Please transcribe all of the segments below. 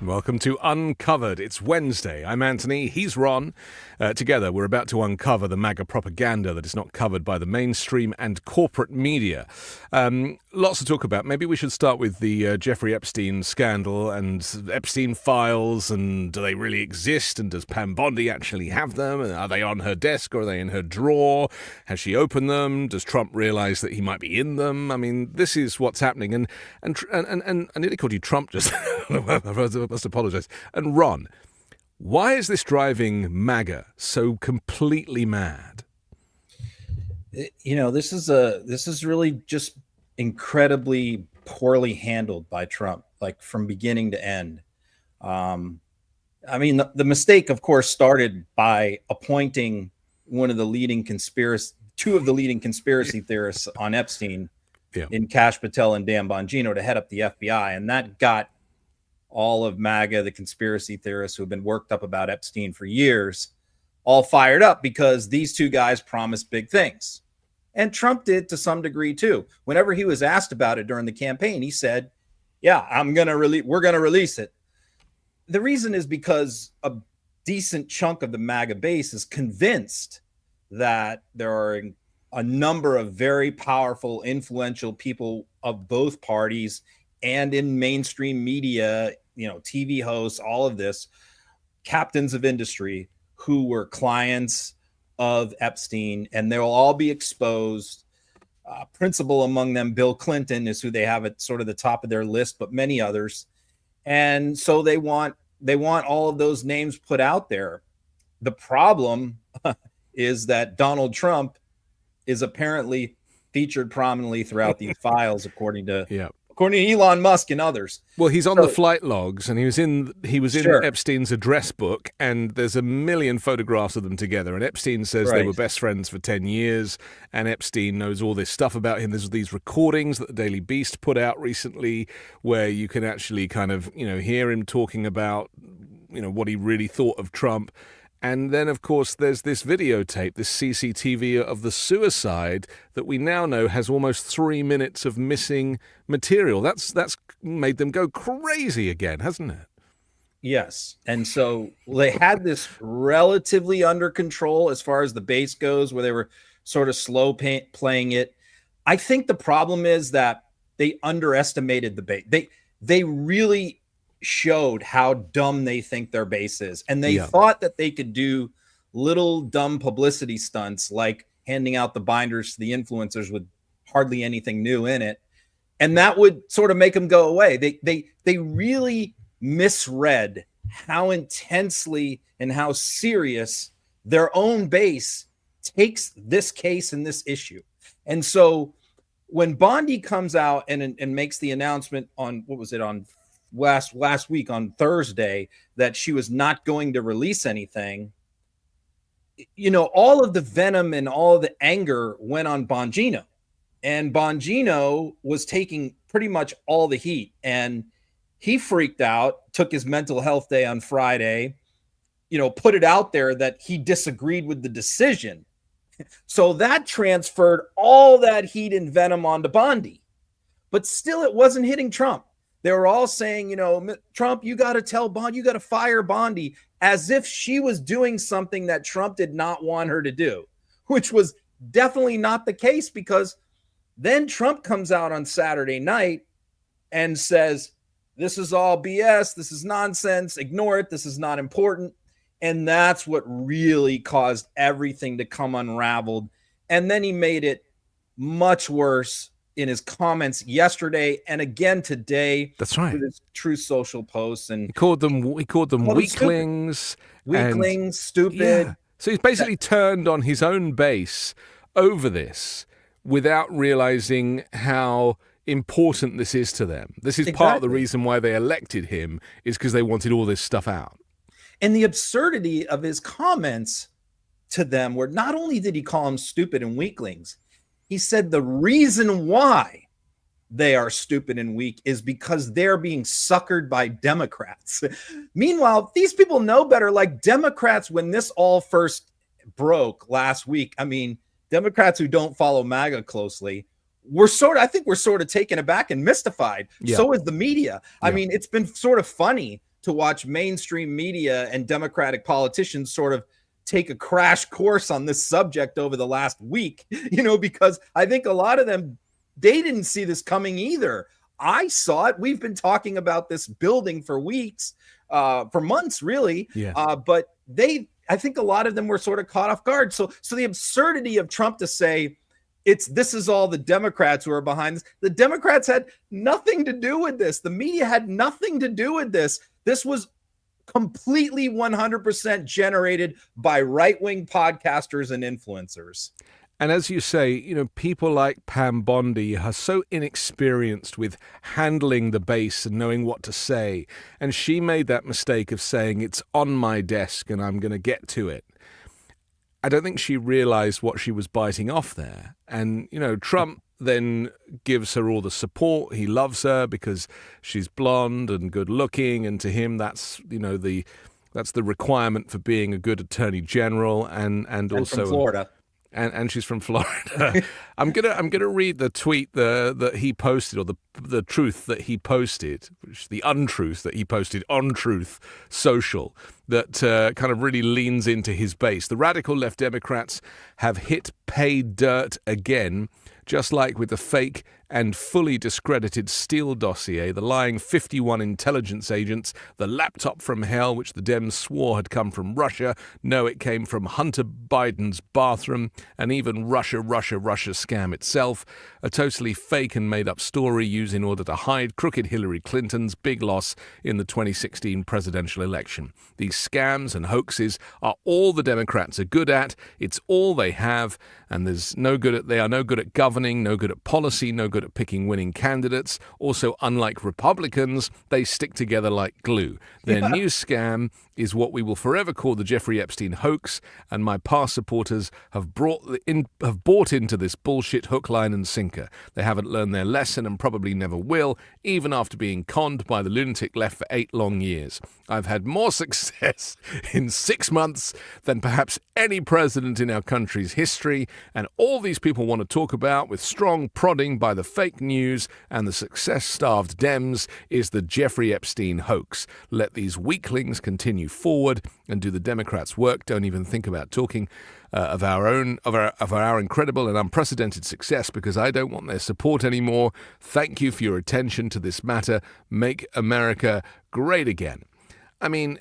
Welcome to Uncovered. It's Wednesday. I'm Anthony. He's Ron. Together, we're about to uncover the MAGA propaganda that is not covered by the mainstream and corporate media. Lots to talk about. Maybe we should start with the Jeffrey Epstein scandal and Epstein files, and do they really exist? And does Pam Bondi actually have them? And are they on her desk or are they in her drawer? Has she opened them? Does Trump realize that he might be in them? I mean, this is what's happening. And I nearly called you Trump just. I must apologize. And Ron, why is this driving MAGA so completely mad? You know, this is really just incredibly poorly handled by Trump, like from beginning to end. I mean, the mistake, of course, started by appointing two of the leading conspiracy theorists on Epstein, in Kash Patel and Dan Bongino, to head up the FBI, and that got all of MAGA, the conspiracy theorists who have been worked up about Epstein for years, all fired up because these two guys promised big things. And Trump did to some degree too. Whenever he was asked about it during the campaign, he said, yeah, we're going to release it. The reason is because a decent chunk of the MAGA base is convinced that there are a number of very powerful, influential people of both parties and in mainstream media, TV hosts, all of this, captains of industry who were clients of Epstein, and they'll all be exposed. Principal among them, Bill Clinton, is who they have at sort of the top of their list, but many others. And so they want all of those names put out there. The problem is that Donald Trump is apparently featured prominently throughout these files, according to Elon Musk and others. Well, he's on the flight logs, and he was in Epstein's address book, and there's a million photographs of them together. And Epstein says they were best friends for 10 years, and Epstein knows all this stuff about him. There's these recordings that the Daily Beast put out recently where you can actually kind of, hear him talking about, what he really thought of Trump. And then, of course, there's this videotape, this CCTV of the suicide that we now know has almost 3 minutes of missing material. That's made them go crazy again, hasn't it? Yes. And so they had this relatively under control as far as the base goes, where they were sort of slow playing it. I think the problem is that they underestimated the base. They really showed how dumb they think their base is, and they thought that they could do little dumb publicity stunts like handing out the binders to the influencers with hardly anything new in it, and that would sort of make them go away. They really misread how intensely and how serious their own base takes this case and this issue. And so when Bondi comes out and makes the announcement on, what was it, on last week on Thursday, that she was not going to release anything, all of the venom and all of the anger went on Bongino, and Bongino was taking pretty much all the heat, and he freaked out, took his mental health day on Friday, put it out there that he disagreed with the decision. So that transferred all that heat and venom onto Bondi, but still it wasn't hitting Trump. They were all saying, Trump, you got to tell Bondi, you got to fire Bondi, as if she was doing something that Trump did not want her to do, which was definitely not the case, because then Trump comes out on Saturday night and says, this is all BS. This is nonsense. Ignore it. This is not important. And that's what really caused everything to come unraveled. And then he made it much worse in his comments yesterday and again today. That's right. With his Truth Social posts, and he called them weaklings, stupid. Yeah. So he's basically turned on his own base over this without realizing how important this is to them. This is part of the reason why they elected him, is because they wanted all this stuff out. And the absurdity of his comments to them were, not only did he call them stupid and weaklings, he said the reason why they are stupid and weak is because they're being suckered by Democrats. Meanwhile, these people know better. Like Democrats, when this all first broke last week, I mean, Democrats who don't follow MAGA closely, we're sort of taken aback and mystified. So is the media. I mean, it's been sort of funny to watch mainstream media and Democratic politicians sort of take a crash course on this subject over the last week, because I think a lot of them, they didn't see this coming either. I saw it. We've been talking about this building for weeks, for months, really. Yeah. But I think a lot of them were sort of caught off guard. So the absurdity of Trump to say this is all the Democrats who are behind this. The Democrats had nothing to do with this. The media had nothing to do with this. This was completely 100% generated by right-wing podcasters and influencers. And as you say, people like Pam Bondi are so inexperienced with handling the base and knowing what to say. And she made that mistake of saying it's on my desk and I'm going to get to it. I don't think she realized what she was biting off there. And, Trump then gives her all the support. He loves her because she's blonde and good looking. And to him, that's, that's the requirement for being a good attorney general and also from Florida. And she's from Florida. I'm gonna read the tweet that he posted, or the truth that he posted, which the untruth that he posted on Truth Social, that kind of really leans into his base. The radical left Democrats have hit pay dirt again, just like with the fake and fully discredited Steele dossier, the lying 51 intelligence agents, the laptop from hell, which the Dems swore had come from Russia. No, it came from Hunter Biden's bathroom, and even Russia scam itself, a totally fake and made-up story used in order to hide crooked Hillary Clinton's big loss in the 2016 presidential election. These scams and hoaxes are all the Democrats are good at. It's all they have, and they are no good at governing, no good at policy, no good at picking winning candidates. Also, unlike Republicans, they stick together like glue. Their new scam is what we will forever call the Jeffrey Epstein hoax, and my past supporters have bought into this bullshit hook, line, and sinker. They haven't learned their lesson and probably never will, even after being conned by the lunatic left for 8 long years. I've had more success in 6 months than perhaps any president in our country's history, and all these people want to talk about, with strong prodding by the fake news and the success-starved Dems, is the Jeffrey Epstein hoax. Let these weaklings continue forward and do the Democrats' work. Don't even think about talking of our incredible and unprecedented success, because I don't want their support anymore. Thank you for your attention to this matter. Make America great again. I mean,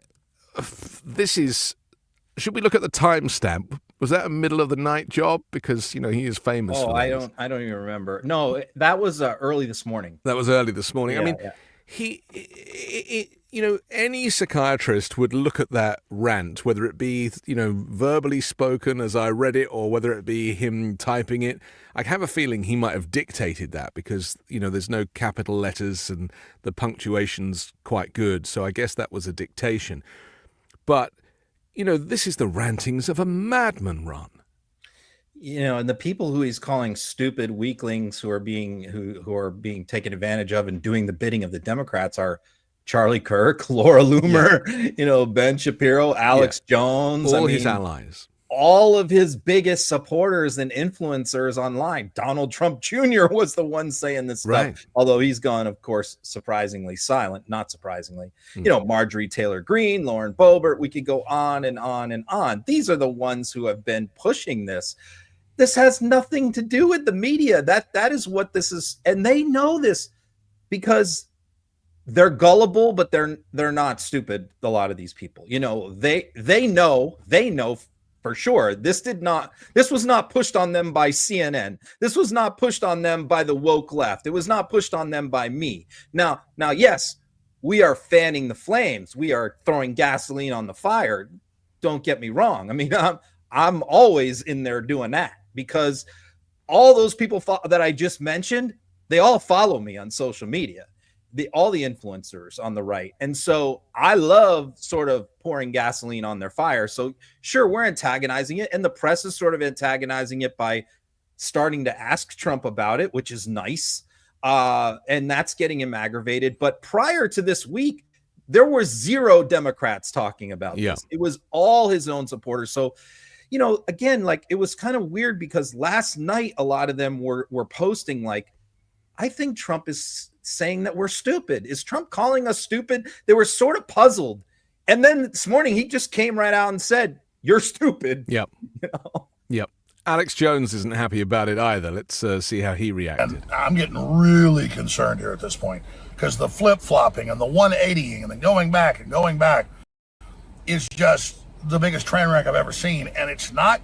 should we look at the timestamp? Was that a middle of the night job? Because, he is famous. Oh, I don't even remember. No, that was early this morning. That was early this morning. Yeah, I mean, any psychiatrist would look at that rant, whether it be, verbally spoken as I read it, or whether it be him typing it. I have a feeling he might have dictated that because, there's no capital letters and the punctuation's quite good. So I guess that was a dictation. But, this is the rantings of a madman, Ron. And the people who he's calling stupid weaklings who are being taken advantage of and doing the bidding of the Democrats are Charlie Kirk, Laura Loomer, Ben Shapiro, Alex Jones, all his allies, all of his biggest supporters and influencers online. Donald Trump Jr. was the one saying this stuff, although he's gone, of course, surprisingly silent. Not surprisingly, Marjorie Taylor Greene, Lauren Boebert. We could go on and on and on. These are the ones who have been pushing this. This has nothing to do with the media. That is what this is, and they know this because they're gullible, but they're not stupid. A lot of these people, they know for sure. This was not pushed on them by CNN. This was not pushed on them by the woke left. It was not pushed on them by me. Now, yes, we are fanning the flames. We are throwing gasoline on the fire. Don't get me wrong. I mean, I'm always in there doing that because all those people that I just mentioned, they all follow me on social media. All the influencers on the right. And so I love sort of pouring gasoline on their fire. So sure, we're antagonizing it, and the press is sort of antagonizing it by starting to ask Trump about it, which is nice. And that's getting him aggravated. But prior to this week, there were 0 Democrats talking about this. It was all his own supporters. So, again, it was kind of weird because last night, a lot of them were posting I think Trump is saying that we're stupid. Is Trump calling us stupid? They were sort of puzzled. And then this morning, he just came right out and said, you're stupid. Yep. You know? Yep. Alex Jones isn't happy about it either. Let's see how he reacted. And I'm getting really concerned here at this point because the flip-flopping and the 180ing and the going back is just the biggest train wreck I've ever seen. And it's not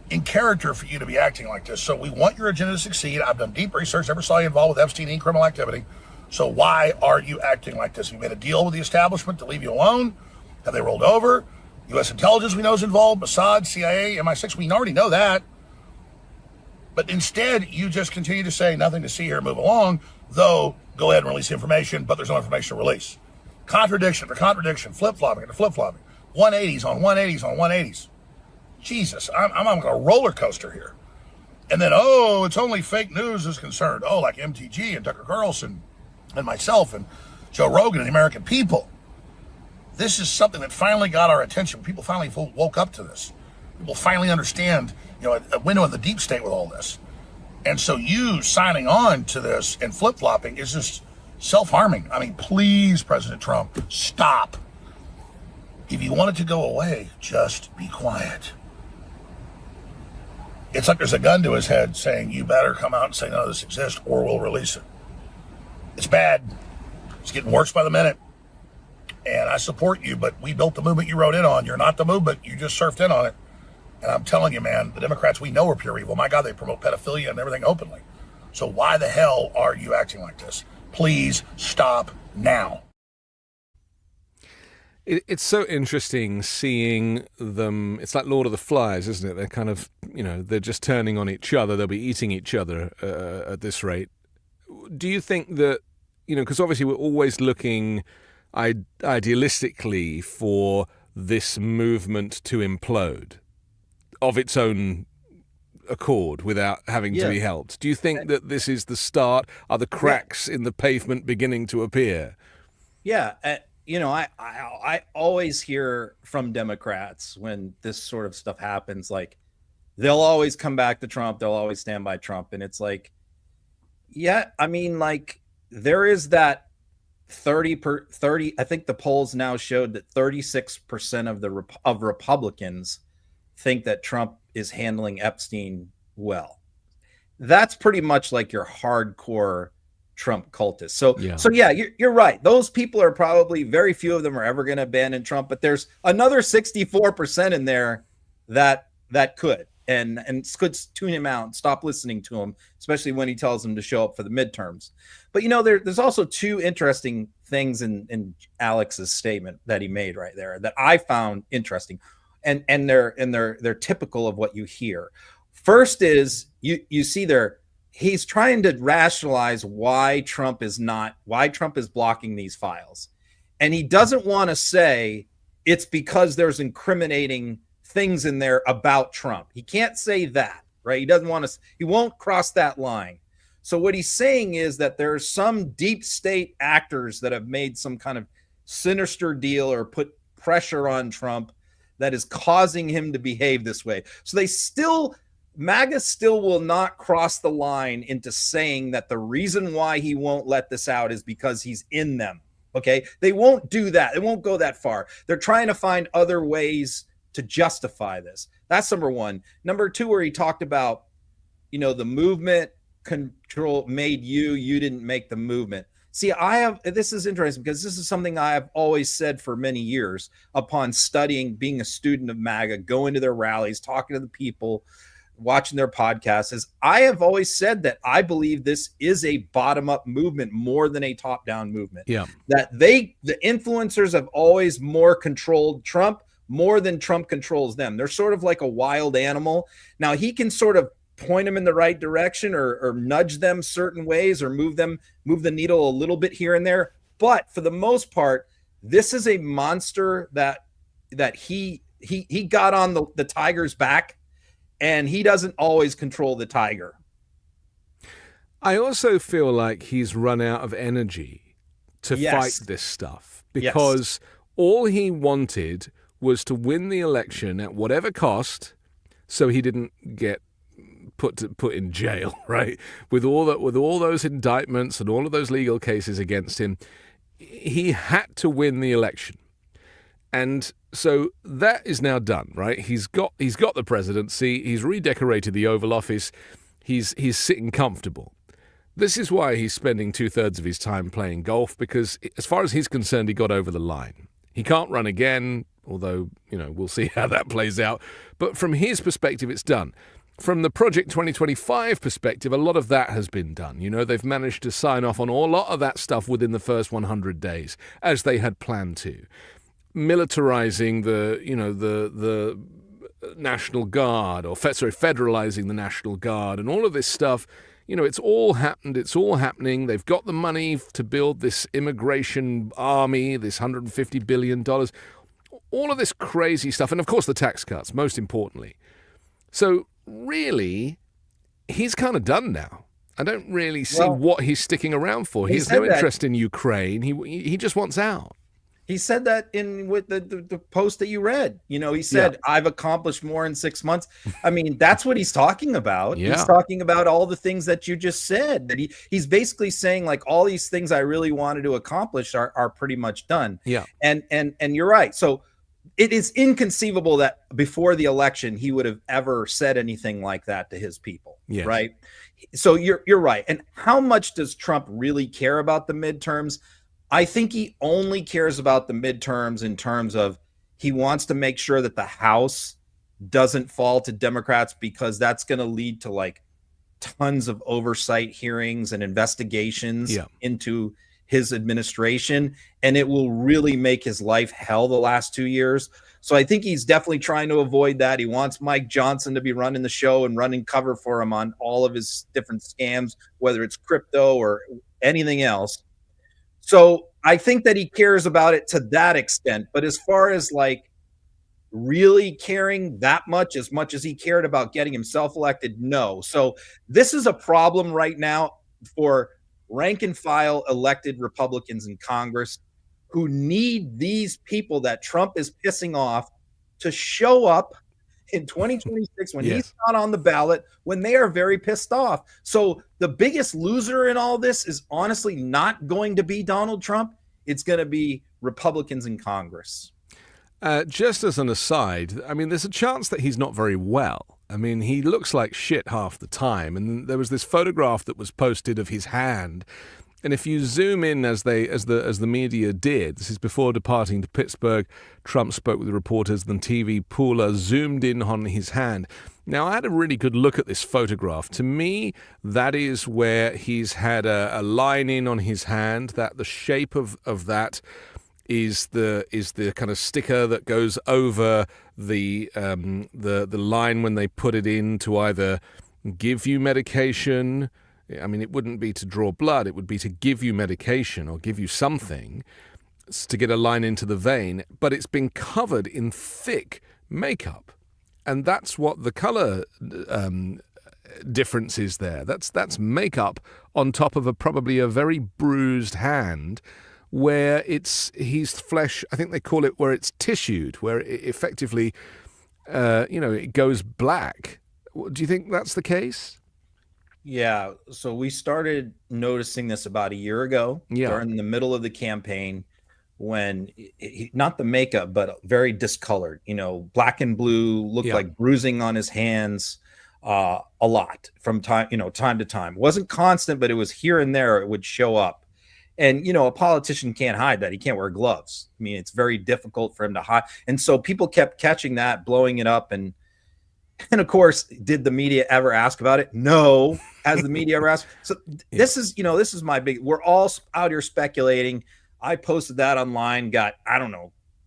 in character for you to be acting like this. So we want your agenda to succeed. I've done deep research, never saw you involved with Epstein criminal activity. So why are you acting like this? You made a deal with the establishment to leave you alone. Have they rolled over? U.S. intelligence we know is involved, Mossad, CIA, MI6, we already know that. But instead, you just continue to say nothing to see here, move along, though go ahead and release information, but there's no information to release. Contradiction to contradiction, flip-flopping to flip-flopping, 180s on 180s on 180s. Jesus, I'm on a roller coaster here. And then, it's only fake news is concerned. Like MTG and Tucker Carlson and myself and Joe Rogan and the American people. This is something that finally got our attention. People finally woke up to this. People finally understand, a window in the deep state with all this. And so you signing on to this and flip-flopping is just self-harming. I mean, please, President Trump, stop. If you want it to go away, just be quiet. It's like there's a gun to his head saying, you better come out and say none of this exists or we'll release it. It's bad. It's getting worse by the minute. And I support you, but we built the movement you wrote in on. You're not the movement. You just surfed in on it. And I'm telling you, man, the Democrats we know are pure evil. My God, they promote pedophilia and everything openly. So why the hell are you acting like this? Please stop now. It's so interesting seeing them. It's like Lord of the Flies, isn't it? They're kind of, they're just turning on each other. They'll be eating each other at this rate. Do you think that, because obviously we're always looking idealistically for this movement to implode of its own accord without having to be helped. Do you think that this is the start? Are the cracks in the pavement beginning to appear? Yeah. I always hear from Democrats when this sort of stuff happens, like they'll always come back to Trump. They'll always stand by Trump. And it's like, there is that 30, I think the polls now showed that 36% of Republicans think that Trump is handling Epstein well. That's pretty much like your hardcore Trump cultists. So you're right. Those people are probably, very few of them are ever going to abandon Trump, but there's another 64% in there that could and could tune him out and stop listening to him, especially when he tells them to show up for the midterms. But there's also two interesting things in Alex's statement that he made right there that I found interesting, and they're typical of what you hear. First is you see there, he's trying to rationalize why Trump is blocking these files. And he doesn't want to say it's because there's incriminating things in there about Trump. He can't say that, right? He won't cross that line. So what he's saying is that there's some deep state actors that have made some kind of sinister deal or put pressure on Trump that is causing him to behave this way. So MAGA still will not cross the line into saying that the reason why he won't let this out is because he's in them. Okay. They won't do that. They won't go that far. They're trying to find other ways to justify this. That's number one. Number two, where he talked about, the movement control made you didn't make the movement. See, this is interesting because this is something I have always said for many years upon studying, being a student of MAGA, going to their rallies, talking to the people, watching their podcasts, is I have always said that I believe this is a bottom-up movement more than a top-down movement. Yeah. That the influencers have always more controlled Trump more than Trump controls them. They're sort of like a wild animal. Now he can sort of point them in the right direction or nudge them certain ways or move the needle a little bit here and there. But for the most part, this is a monster that he got on the tiger's back, and he doesn't always control the tiger. I also feel like he's run out of energy to fight this stuff because all he wanted was to win the election at whatever cost so he didn't get put in jail, right? With all those indictments and all of those legal cases against him, he had to win the election. And so that is now done, right? He's got the presidency. He's redecorated the Oval Office. He's sitting comfortable. This is why he's spending 2/3 of his time playing golf, because as far as he's concerned, he got over the line. He can't run again, although, we'll see how that plays out. But from his perspective, it's done. From the Project 2025 perspective, a lot of that has been done. They've managed to sign off on a lot of that stuff within the first 100 days, as they had planned to. Militarizing the National Guard, federalizing the National Guard, and all of this stuff. It's all happened. It's all happening. They've got the money to build this immigration army, this $150 billion, all of this crazy stuff. And, of course, the tax cuts, most importantly. So, really, he's kind of done now. I don't really see what he's sticking around for. He has no interest in Ukraine. He just wants out. He said that with the post that you read. He said, I've accomplished more in 6 months. I mean, that's what he's talking about. Yeah. He's talking about all the things that you just said, that he's basically saying, like, all these things I really wanted to accomplish are pretty much done. Yeah. And you're right. So it is inconceivable that before the election, he would have ever said anything like that to his people. Yes. Right. So you're right. And how much does Trump really care about the midterms? I think he only cares about the midterms in terms of he wants to make sure that the House doesn't fall to Democrats, because that's going to lead to like tons of oversight hearings and investigations into his administration. And it will really make his life hell the last 2 years. So I think he's definitely trying to avoid that. He wants Mike Johnson to be running the show and running cover for him on all of his different scams, whether it's crypto or anything else. So I think that he cares about it to that extent. But as far as like really caring that much as he cared about getting himself elected, no. So this is a problem right now for rank and file elected Republicans in Congress who need these people that Trump is pissing off to show up in 2026 when he's not on the ballot, when they are very pissed off. So the biggest loser in all this is honestly not going to be Donald Trump. It's going to be Republicans in Congress. Just as an aside, I mean, there's a chance that he's not very well. I mean, he looks like shit half the time. And there was this photograph that was posted of his hand. And if you zoom in as the media did, this is before departing to Pittsburgh, Trump spoke with reporters, then TV Pooler zoomed in on his hand. Now, I had a really good look at this photograph. To me, that is where he's had a line in on his hand, that the shape of that is the kind of sticker that goes over the line when they put it in to either give you medication. I mean, it wouldn't be to draw blood. It would be to give you medication or give you something to get a line into the vein. But it's been covered in thick makeup. And that's what the color difference is there. That's makeup on top of probably a very bruised hand where he's flesh, I think they call it, where it's tissued, where it effectively, it goes black. Do you think that's the case? Yeah, so we started noticing this about a year ago during the middle of the campaign when not the makeup, but very discolored, black and blue, looked like bruising on his hands a lot from time to time. It wasn't constant, but it was here and there. It would show up. And, a politician can't hide that. He can't wear gloves. I mean, it's very difficult for him to hide. And so people kept catching that, blowing it up. And of course, did the media ever ask about it? No. Has the media ever asked? So this is my big, we're all out here speculating. I posted that online, got,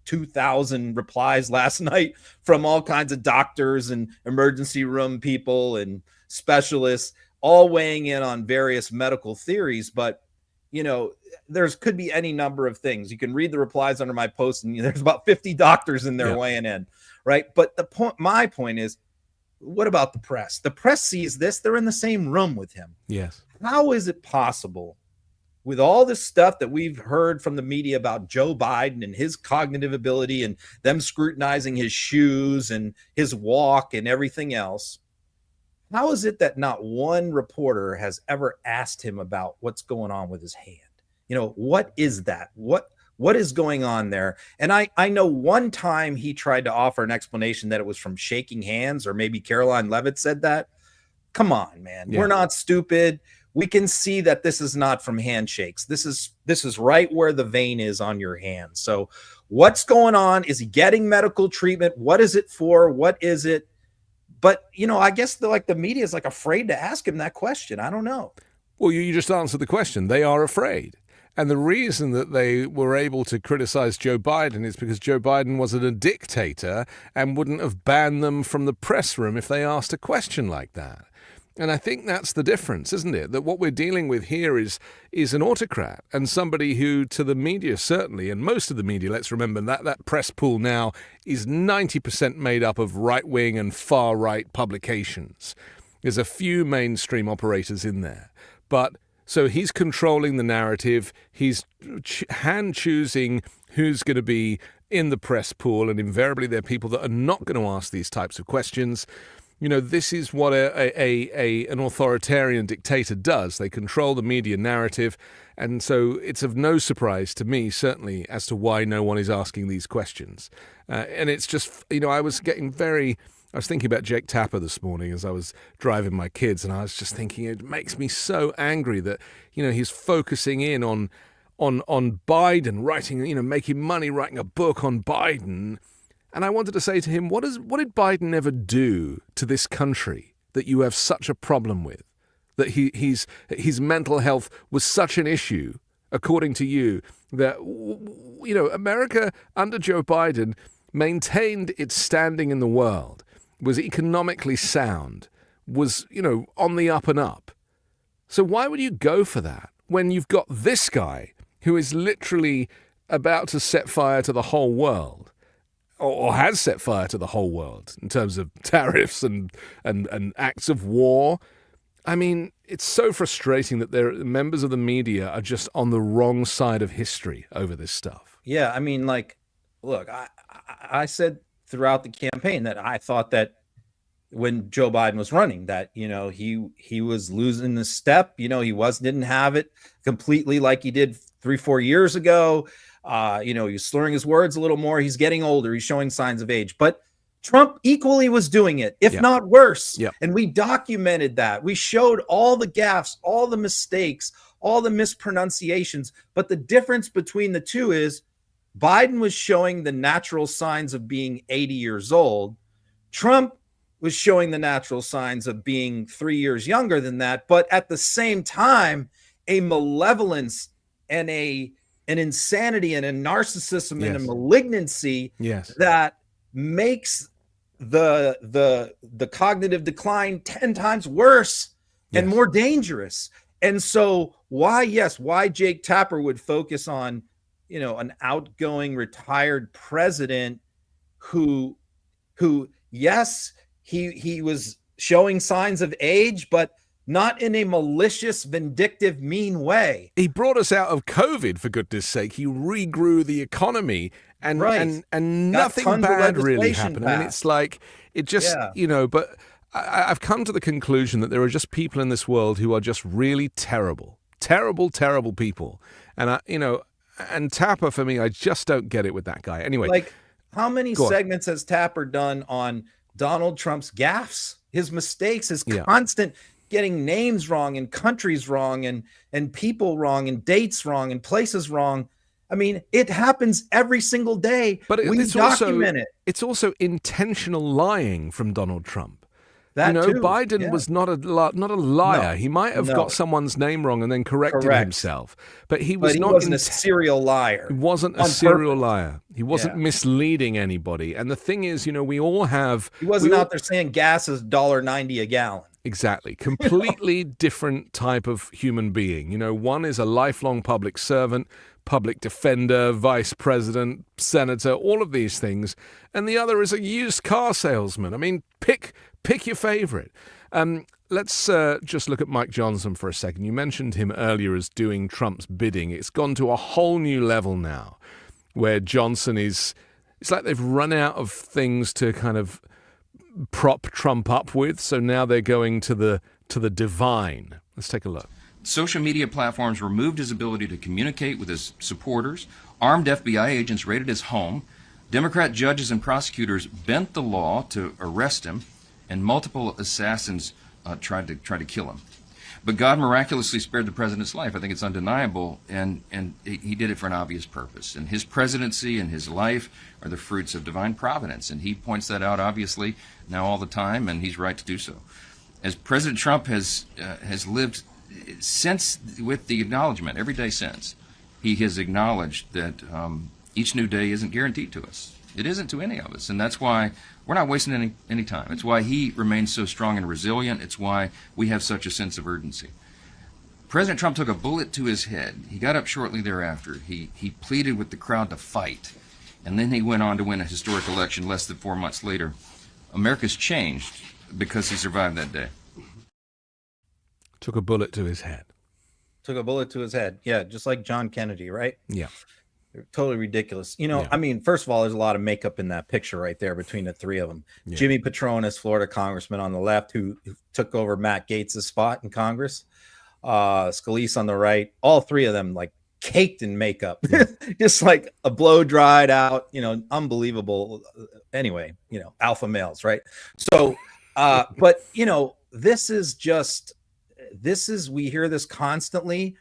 2,000 replies last night from all kinds of doctors and emergency room people and specialists, all weighing in on various medical theories. But, there's could be any number of things. You can read the replies under my post, and there's about 50 doctors in there weighing in, right? But my point is, what about the press? The press sees this. They're in the same room with him. Yes. How is it possible, with all this stuff that we've heard from the media about Joe Biden and his cognitive ability and them scrutinizing his shoes and his walk and everything else, how is it that not one reporter has ever asked him about what's going on with his hand? What is that? What is going on there? And I know one time he tried to offer an explanation that it was from shaking hands, or maybe Caroline Leavitt said that. Come on, man. Yeah. We're not stupid. We can see that this is not from handshakes. This is right where the vein is on your hand. So what's going on? Is he getting medical treatment? What is it for? What is it? But, I guess the media is afraid to ask him that question. I don't know. Well, you just answered the question. They are afraid. And the reason that they were able to criticize Joe Biden is because Joe Biden wasn't a dictator and wouldn't have banned them from the press room if they asked a question like that. And I think that's the difference, isn't it? That what we're dealing with here is an autocrat and somebody who, to the media certainly, and most of the media, let's remember that press pool now is 90% made up of right-wing and far-right publications. There's a few mainstream operators in there. But so he's controlling the narrative. He's hand-choosing who's going to be in the press pool, and invariably they're people that are not going to ask these types of questions. This is what an authoritarian dictator does. They control the media narrative. And so it's of no surprise to me, certainly, as to why no one is asking these questions. And it's just, I was thinking about Jake Tapper this morning as I was driving my kids, and I was just thinking it makes me so angry that, he's focusing in on Biden, writing, making money, writing a book on Biden. And I wanted to say to him, what did Biden ever do to this country that you have such a problem with? That his mental health was such an issue, according to you, that, America under Joe Biden maintained its standing in the world, was economically sound, was, on the up and up. So why would you go for that when you've got this guy who is literally about to set fire to the whole world? Or has set fire to the whole world in terms of tariffs and acts of war. I mean, it's so frustrating that members of the media are just on the wrong side of history over this stuff. Yeah, I mean, look, I said throughout the campaign that I thought that when Joe Biden was running, that he was losing the step. He didn't have it completely like he did 3-4 years ago. He's slurring his words a little more. He's getting older. He's showing signs of age. But Trump equally was doing it, if not worse. Yep. And we documented that. We showed all the gaffes, all the mistakes, all the mispronunciations. But the difference between the two is Biden was showing the natural signs of being 80 years old. Trump was showing the natural signs of being 3 years younger than that. But at the same time, a malevolence and an insanity and a narcissism and a malignancy that makes the cognitive decline 10 times worse and more dangerous. And so why Jake Tapper would focus on, an outgoing retired president who yes, he was showing signs of age, but not in a malicious, vindictive, mean way. He brought us out of COVID, for goodness sake. He regrew the economy, and nothing bad really happened. I mean, it's like, it just, but I've come to the conclusion that there are just people in this world who are just really terrible, terrible, terrible people. And, and Tapper, for me, I just don't get it with that guy. Anyway. How many segments has Tapper done on Donald Trump's gaffes, his mistakes, his constant getting names wrong and countries wrong and people wrong and dates wrong and places wrong? I mean, it happens every single day. But it's also intentional lying from Donald Trump. Biden was not a liar. No, he might have got someone's name wrong and then corrected himself. But he wasn't a serial liar. He wasn't a serial liar. He wasn't misleading anybody. And the thing is, we all have... He wasn't out there saying gas is $1.90 a gallon. Exactly. Completely different type of human being. One is a lifelong public servant, public defender, vice president, senator, all of these things. And the other is a used car salesman. I mean, pick your favorite. Let's just look at Mike Johnson for a second. You mentioned him earlier as doing Trump's bidding. It's gone to a whole new level now where Johnson it's like they've run out of things to kind of prop Trump up with. So now they're going to the divine. Let's take a look. Social media platforms removed his ability to communicate with his supporters. Armed FBI agents raided his home. Democrat judges and prosecutors bent the law to arrest him, and multiple assassins tried to kill him. But God miraculously spared the president's life. I think it's undeniable, and he did it for an obvious purpose. And his presidency and his life are the fruits of divine providence, and he points that out obviously now all the time, and he's right to do so. As President Trump has lived since, with the acknowledgement every day since, he has acknowledged that each new day isn't guaranteed to us. It isn't to any of us, and that's why we're not wasting any time. It's why he remains so strong and resilient. It's why we have such a sense of urgency. President Trump took a bullet to his head. He got up shortly thereafter. He pleaded with the crowd to fight, and then he went on to win a historic election less than 4 months later. America's changed because he survived that day. Took a bullet to his head. Took a bullet to his head. Yeah, just like John Kennedy, right? Yeah. Totally ridiculous. I mean, first of all, there's a lot of makeup in that picture right there between the three of them. Yeah. Jimmy Patronis, Florida congressman on the left, who took over Matt Gaetz' spot in Congress. Scalise on the right. All three of them like caked in makeup, just like a blow dried out, unbelievable. Anyway, alpha males, right? So, but we hear this constantly.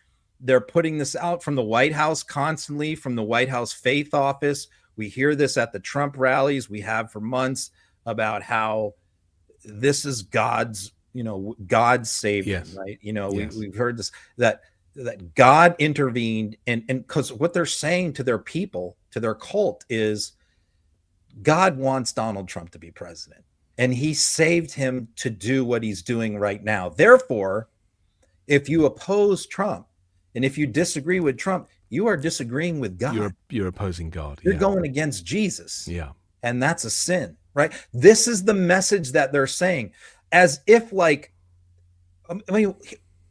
They're putting this out from the White House constantly, from the White House Faith Office. We hear this at the Trump rallies. We have for months about how this is God's saving, yes. Right? Yes. We've heard this, that God intervened, and because what they're saying to their people, to their cult, is God wants Donald Trump to be president, and he saved him to do what he's doing right now. Therefore, if you oppose Trump, and if you disagree with Trump, you are disagreeing with God. You're opposing God. You're going against Jesus. Yeah. And that's a sin, right? This is the message that they're saying, as if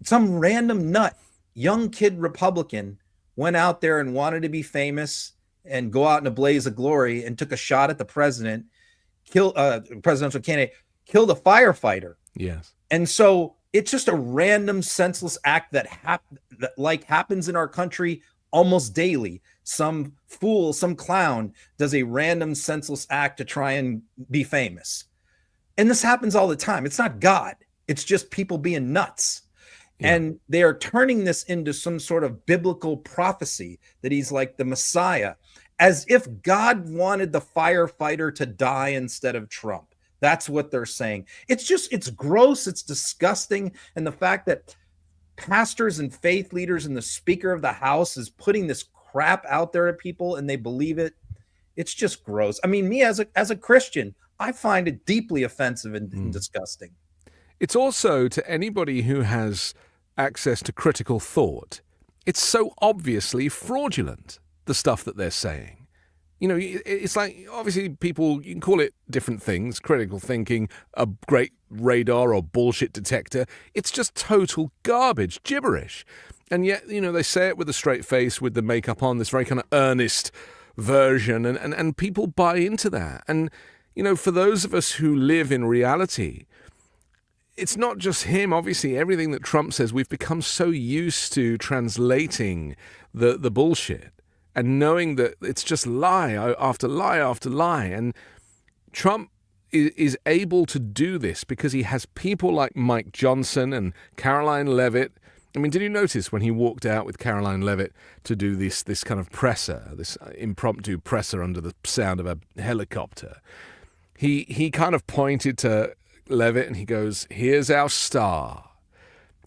some random nut, young kid Republican went out there and wanted to be famous and go out in a blaze of glory and took a shot at the president, presidential candidate, killed a firefighter. Yes. And so it's just a random, senseless act that happens in our country almost daily. Some fool, some clown does a random, senseless act to try and be famous. And this happens all the time. It's not God. It's just people being nuts. Yeah. And they are turning this into some sort of biblical prophecy that he's like the Messiah, as if God wanted the firefighter to die instead of Trump. That's what they're saying. It's gross. It's disgusting. And the fact that pastors and faith leaders and the Speaker of the House is putting this crap out there to people and they believe it, it's just gross. I mean, me as a Christian, I find it deeply offensive and disgusting. It's also, to anybody who has access to critical thought, it's so obviously fraudulent, the stuff that they're saying. It's like, obviously people, you can call it different things, critical thinking, a great radar or bullshit detector. It's just total garbage, gibberish. And yet, they say it with a straight face, with the makeup on, this very kind of earnest version, and people buy into that. And, for those of us who live in reality, it's not just him. Obviously, everything that Trump says, we've become so used to translating the bullshit. And knowing that it's just lie after lie after lie. And Trump is able to do this because he has people like Mike Johnson and Caroline Levitt. I mean, did you notice when he walked out with Caroline Levitt to do this kind of presser, this impromptu presser under the sound of a helicopter? He kind of pointed to Levitt and he goes, "Here's our star."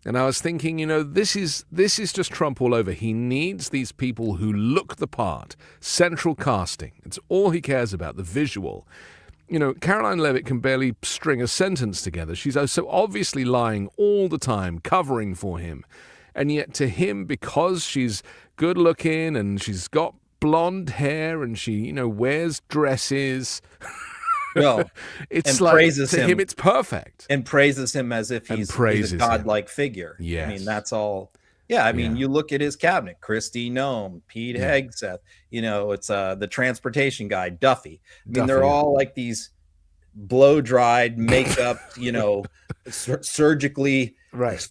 And I was thinking, this is just Trump all over. He needs these people who look the part, central casting. It's all he cares about, the visual. Caroline Levitt can barely string a sentence together. She's so obviously lying all the time, covering for him. And yet to him, because she's good looking and she's got blonde hair and she, wears dresses... No, it's like praises to him. It's perfect, and praises him as if he's a godlike figure. Yes. I mean that's all. Yeah, I mean you look at his cabinet: Christy Noem, Pete Hegseth. It's the transportation guy, Duffy. I mean they're all like these blow dried, makeup, surgically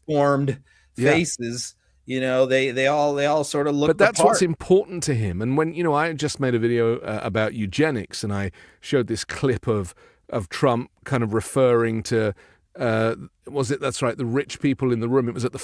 formed faces. They all sort of look. But that's the part. what's important to him. And when I just made a video about eugenics, and I showed this clip of Trump kind of referring to. That's right, the rich people in the room. It was at the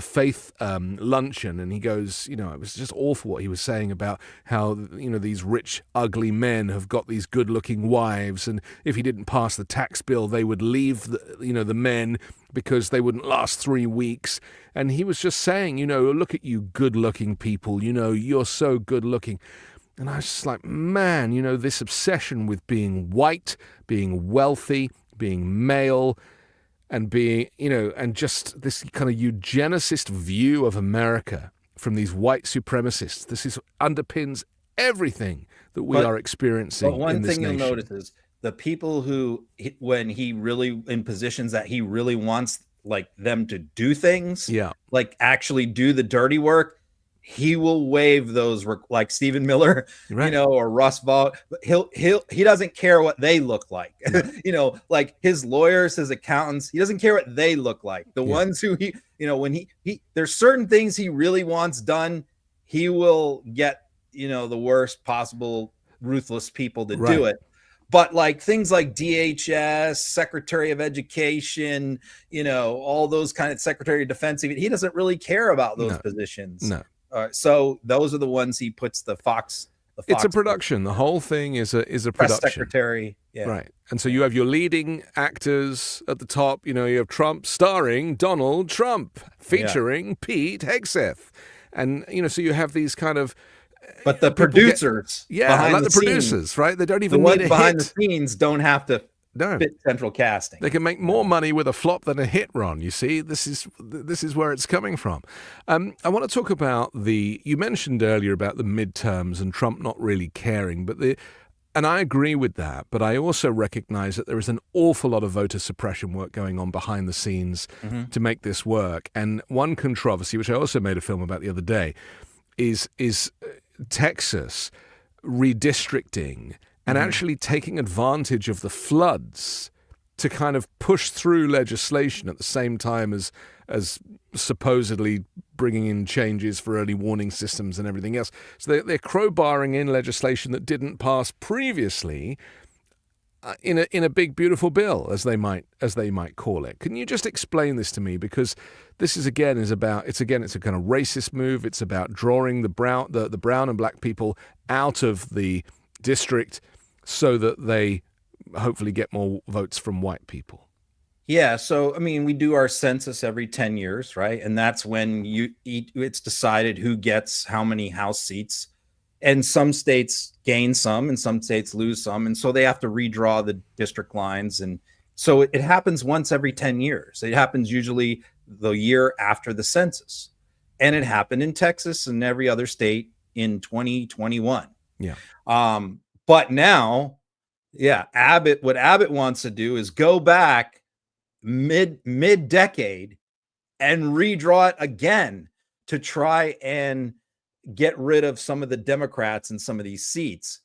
faith luncheon, and he goes, it was just awful what he was saying about how these rich ugly men have got these good looking wives, and if he didn't pass the tax bill they would leave the men because they wouldn't last 3 weeks. And he was just saying, look at you good looking people, you're so good looking. And I was just like, man, this obsession with being white, being wealthy, being male, and being, and just this kind of eugenicist view of America from these white supremacists. This underpins everything that we are experiencing in this nation. But one thing you'll notice is the people who, when he really in positions that he really wants like them to do things, like actually do the dirty work, he will waive those, like Stephen Miller, or Russ Vought. He doesn't care what they look like, like his lawyers, his accountants. He doesn't care what they look like. The ones who when he there's certain things he really wants done, he will get the worst possible ruthless people to do it. But like things like DHS, Secretary of Education, all those kind of Secretary of Defense, he doesn't really care about those positions. No. So those are the ones he puts the Fox. It's a production. The whole thing is a press production. Secretary, right? And so you have your leading actors at the top. You have Trump starring Donald Trump, featuring Pete Hegseth, and so you have these kind of. But the producers, like the producers, right? They don't even the need ones a behind hit. the scenes don't have to. Fit central casting. They can make more money with a flop than a hit, Ron. You see, this is where it's coming from. I want to talk about you mentioned earlier about the midterms and Trump not really caring, and I agree with that, but I also recognize that there is an awful lot of voter suppression work going on behind the scenes to make this work. And one controversy, which I also made a film about the other day, is Texas redistricting and actually taking advantage of the floods to kind of push through legislation at the same time as supposedly bringing in changes for early warning systems and everything else. So they're crowbarring in legislation that didn't pass previously in a big beautiful bill, as they might call it. Can you just explain this to me? Because this is a kind of racist move. It's about drawing the brown and black people out of the district, so that they hopefully get more votes from white people. Yeah. So, we do our census every 10 years, right? And that's when it's decided who gets how many House seats. And some states gain some and some states lose some. And so they have to redraw the district lines. And so it happens once every 10 years. It happens usually the year after the census. And it happened in Texas and every other state in 2021. Yeah. But now, what Abbott wants to do is go back mid-decade and redraw it again to try and get rid of some of the Democrats in some of these seats.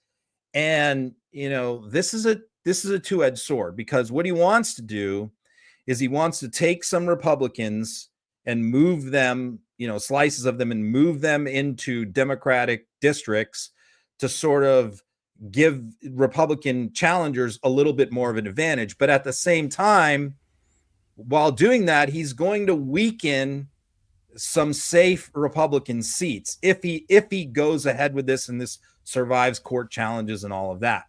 And, this is a two-edged sword, because what he wants to do is he wants to take some Republicans and move them, slices of them, and move them into Democratic districts to sort of give Republican challengers a little bit more of an advantage. But at the same time, while doing that, he's going to weaken some safe Republican seats if he goes ahead with this and this survives court challenges and all of that.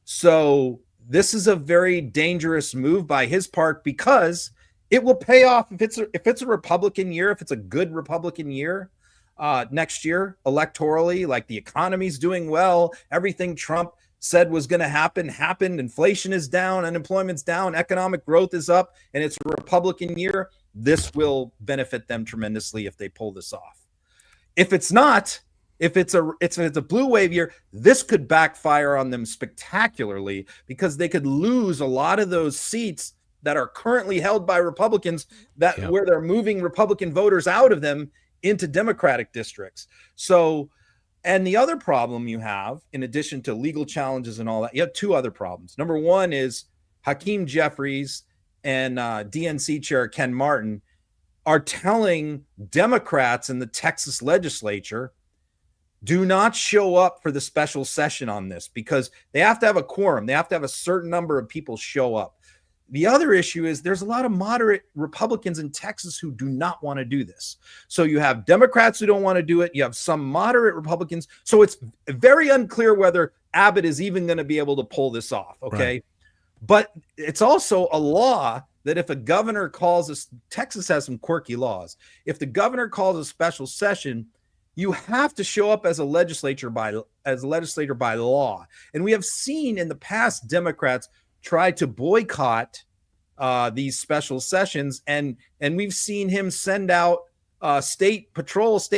So this is a very dangerous move by his part, because it will pay off if it's a Republican year, if it's a good Republican year. Next year electorally, like the economy's doing well, everything Trump said was going to happen happened, inflation is down, unemployment's down, economic growth is up, and it's a Republican year, this will benefit them tremendously if they pull this off. If it's not, if it's a blue wave year, this could backfire on them spectacularly, because they could lose a lot of those seats that are currently held by Republicans, where they're moving Republican voters out of them into Democratic districts. So, and the other problem you have, in addition to legal challenges and all that, you have two other problems. Number one is Hakeem Jeffries and DNC Chair Ken Martin are telling Democrats in the Texas legislature, do not show up for the special session on this, because they have to have a quorum. They have to have a certain number of people show up. The other issue is there's a lot of moderate Republicans in Texas who do not want to do this. So you have Democrats who don't want to do it. You have some moderate Republicans. So it's very unclear whether Abbott is even going to be able to pull this off. Okay. Right. But it's also a law that if a governor calls us, Texas has some quirky laws. If the governor calls a special session, you have to show up as a legislator by law. And we have seen in the past Democrats try to boycott these special sessions, and we've seen him send out state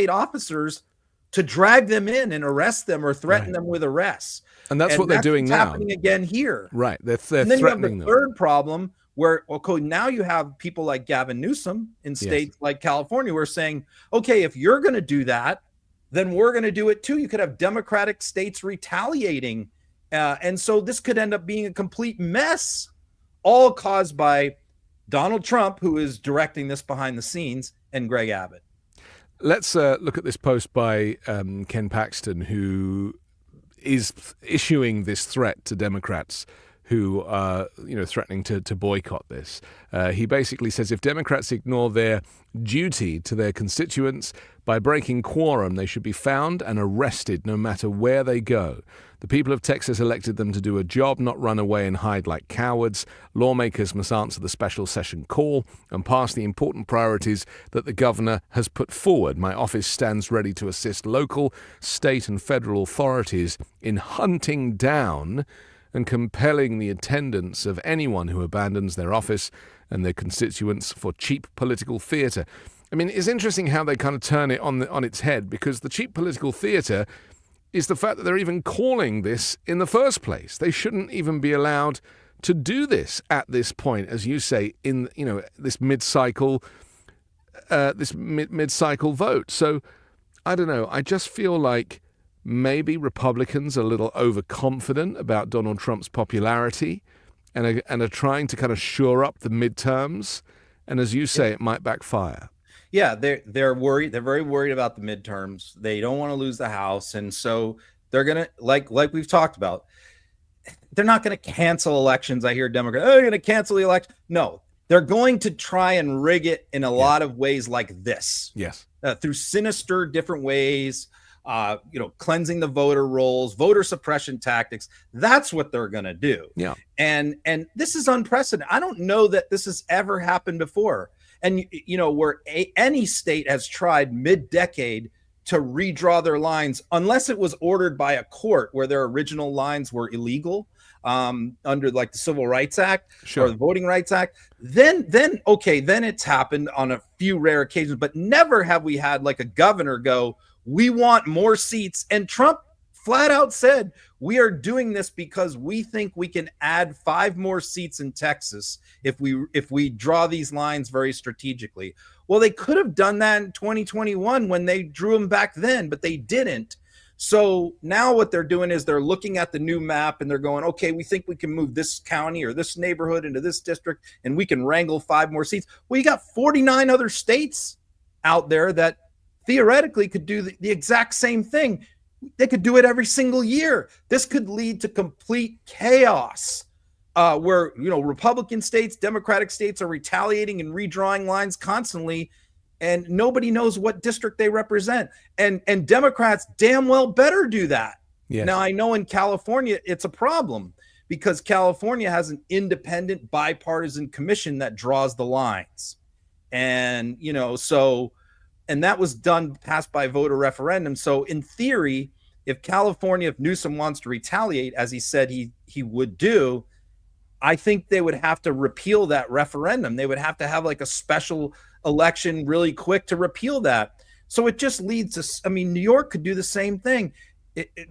officers to drag them in and arrest them or threaten them with arrests. And that's what they're doing now. Happening again here. Right, they're and then threatening you have the them. third problem where, okay, now you have people like Gavin Newsom in states like California who are saying, okay, if you're going to do that, then we're going to do it too. You could have Democratic states retaliating. And so this could end up being a complete mess, all caused by Donald Trump, who is directing this behind the scenes, and Greg Abbott. Let's look at this post by Ken Paxton, who is issuing this threat to Democrats who are, threatening to boycott this. He basically says if Democrats ignore their duty to their constituents by breaking quorum, they should be found and arrested no matter where they go. The people of Texas elected them to do a job, not run away and hide like cowards. Lawmakers must answer the special session call and pass the important priorities that the governor has put forward. My office stands ready to assist local, state, and federal authorities in hunting down and compelling the attendance of anyone who abandons their office and their constituents for cheap political theatre. I mean, it's interesting how they kind of turn it on its head, because the cheap political theatre is the fact that they're even calling this in the first place. They shouldn't even be allowed to do this at this point, as you say, in this mid-cycle mid-cycle vote. So I don't know. I just feel like maybe Republicans are a little overconfident about Donald Trump's popularity and are trying to kind of shore up the midterms. And as you say, it might backfire. Yeah, they're worried. They're very worried about the midterms. They don't want to lose the House, and so they're gonna like we've talked about. They're not going to cancel elections. I hear Democrats, they're going to cancel the election. No, they're going to try and rig it in a lot of ways like this. Yes, through sinister different ways. Cleansing the voter rolls, voter suppression tactics. That's what they're going to do. Yeah, and this is unprecedented. I don't know that this has ever happened before. And, where any state has tried mid-decade to redraw their lines, unless it was ordered by a court where their original lines were illegal under like the Civil Rights Act or the Voting Rights Act, then it's happened on a few rare occasions, but never have we had like a governor go, we want more seats. And Trump flat out said, we are doing this because we think we can add 5 more seats in Texas if we draw these lines very strategically. Well, they could have done that in 2021 when they drew them back then, but they didn't. So now what they're doing is they're looking at the new map and they're going, okay, we think we can move this county or this neighborhood into this district and we can wrangle 5 more seats. Well, you got 49 other states out there that theoretically could do the exact same thing. They could do it every single year. This could lead to complete chaos where, Republican states, Democratic states are retaliating and redrawing lines constantly, and nobody knows what district they represent. And Democrats damn well better do that. Yes. Now, I know in California, it's a problem because California has an independent bipartisan commission that draws the lines. And, and that was passed by voter referendum. So in theory, if Newsom wants to retaliate, as he said he would do, I think they would have to repeal that referendum. They would have to have like a special election really quick to repeal that. So it just leads to, New York could do the same thing.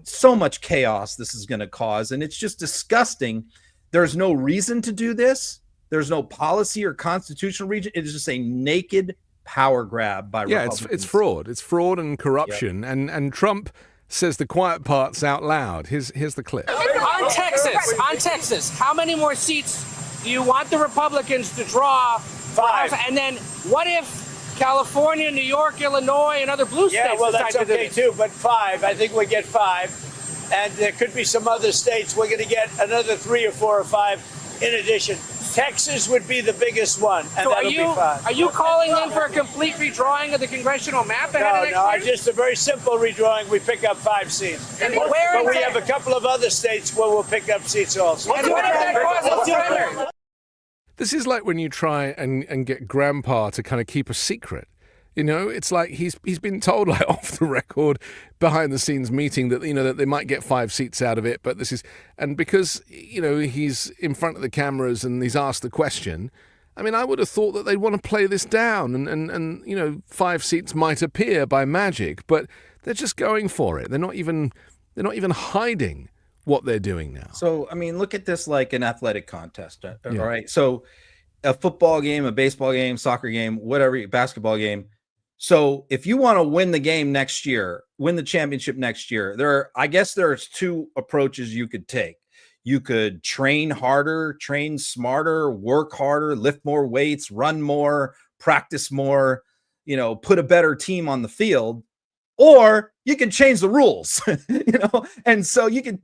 So much chaos this is going to cause. And it's just disgusting. There's no reason to do this. There's no policy or constitutional reason. It is just a naked power grab by Republicans. It's fraud. It's fraud and corruption. Yep. And Trump says the quiet parts out loud. Here's the clip. On Texas, how many more seats do you want the Republicans to draw 5? And then what if California, New York, Illinois, and other blue states? Yeah, well, decide that's to do okay this? too, but 5. I think we get 5. And there could be some other states. We're going to get another 3 or 4 or 5 in addition. Texas would be the biggest one, and So that'll be 5. are you calling then for a complete redrawing of the congressional map ahead of next year? Just a very simple redrawing. We pick up 5 seats. And where but in we Texas? have a couple of other states where we'll pick up seats also. And what if that causes primary? This is like when you try and get grandpa to kind of keep a secret. You know, it's like he's been told, like, off the record, behind the scenes meeting that, you know, that they might get 5 seats out of it, but this is, and because, you know, he's in front of the cameras and he's asked the question, I mean, I would have thought that they'd want to play this down and you know, 5 seats might appear by magic, but they're just going for it. They're not even hiding what they're doing now. So, I mean, look at this like an athletic contest, all Yeah. right? So a football game, a baseball game, soccer game, whatever, basketball game. So if you want to win the game next year, win the championship next year, I guess there's 2 approaches you could take. You could train harder, train smarter, work harder, lift more weights, run more, practice more, you know, put a better team on the field, or you can change the rules, you know, and so you can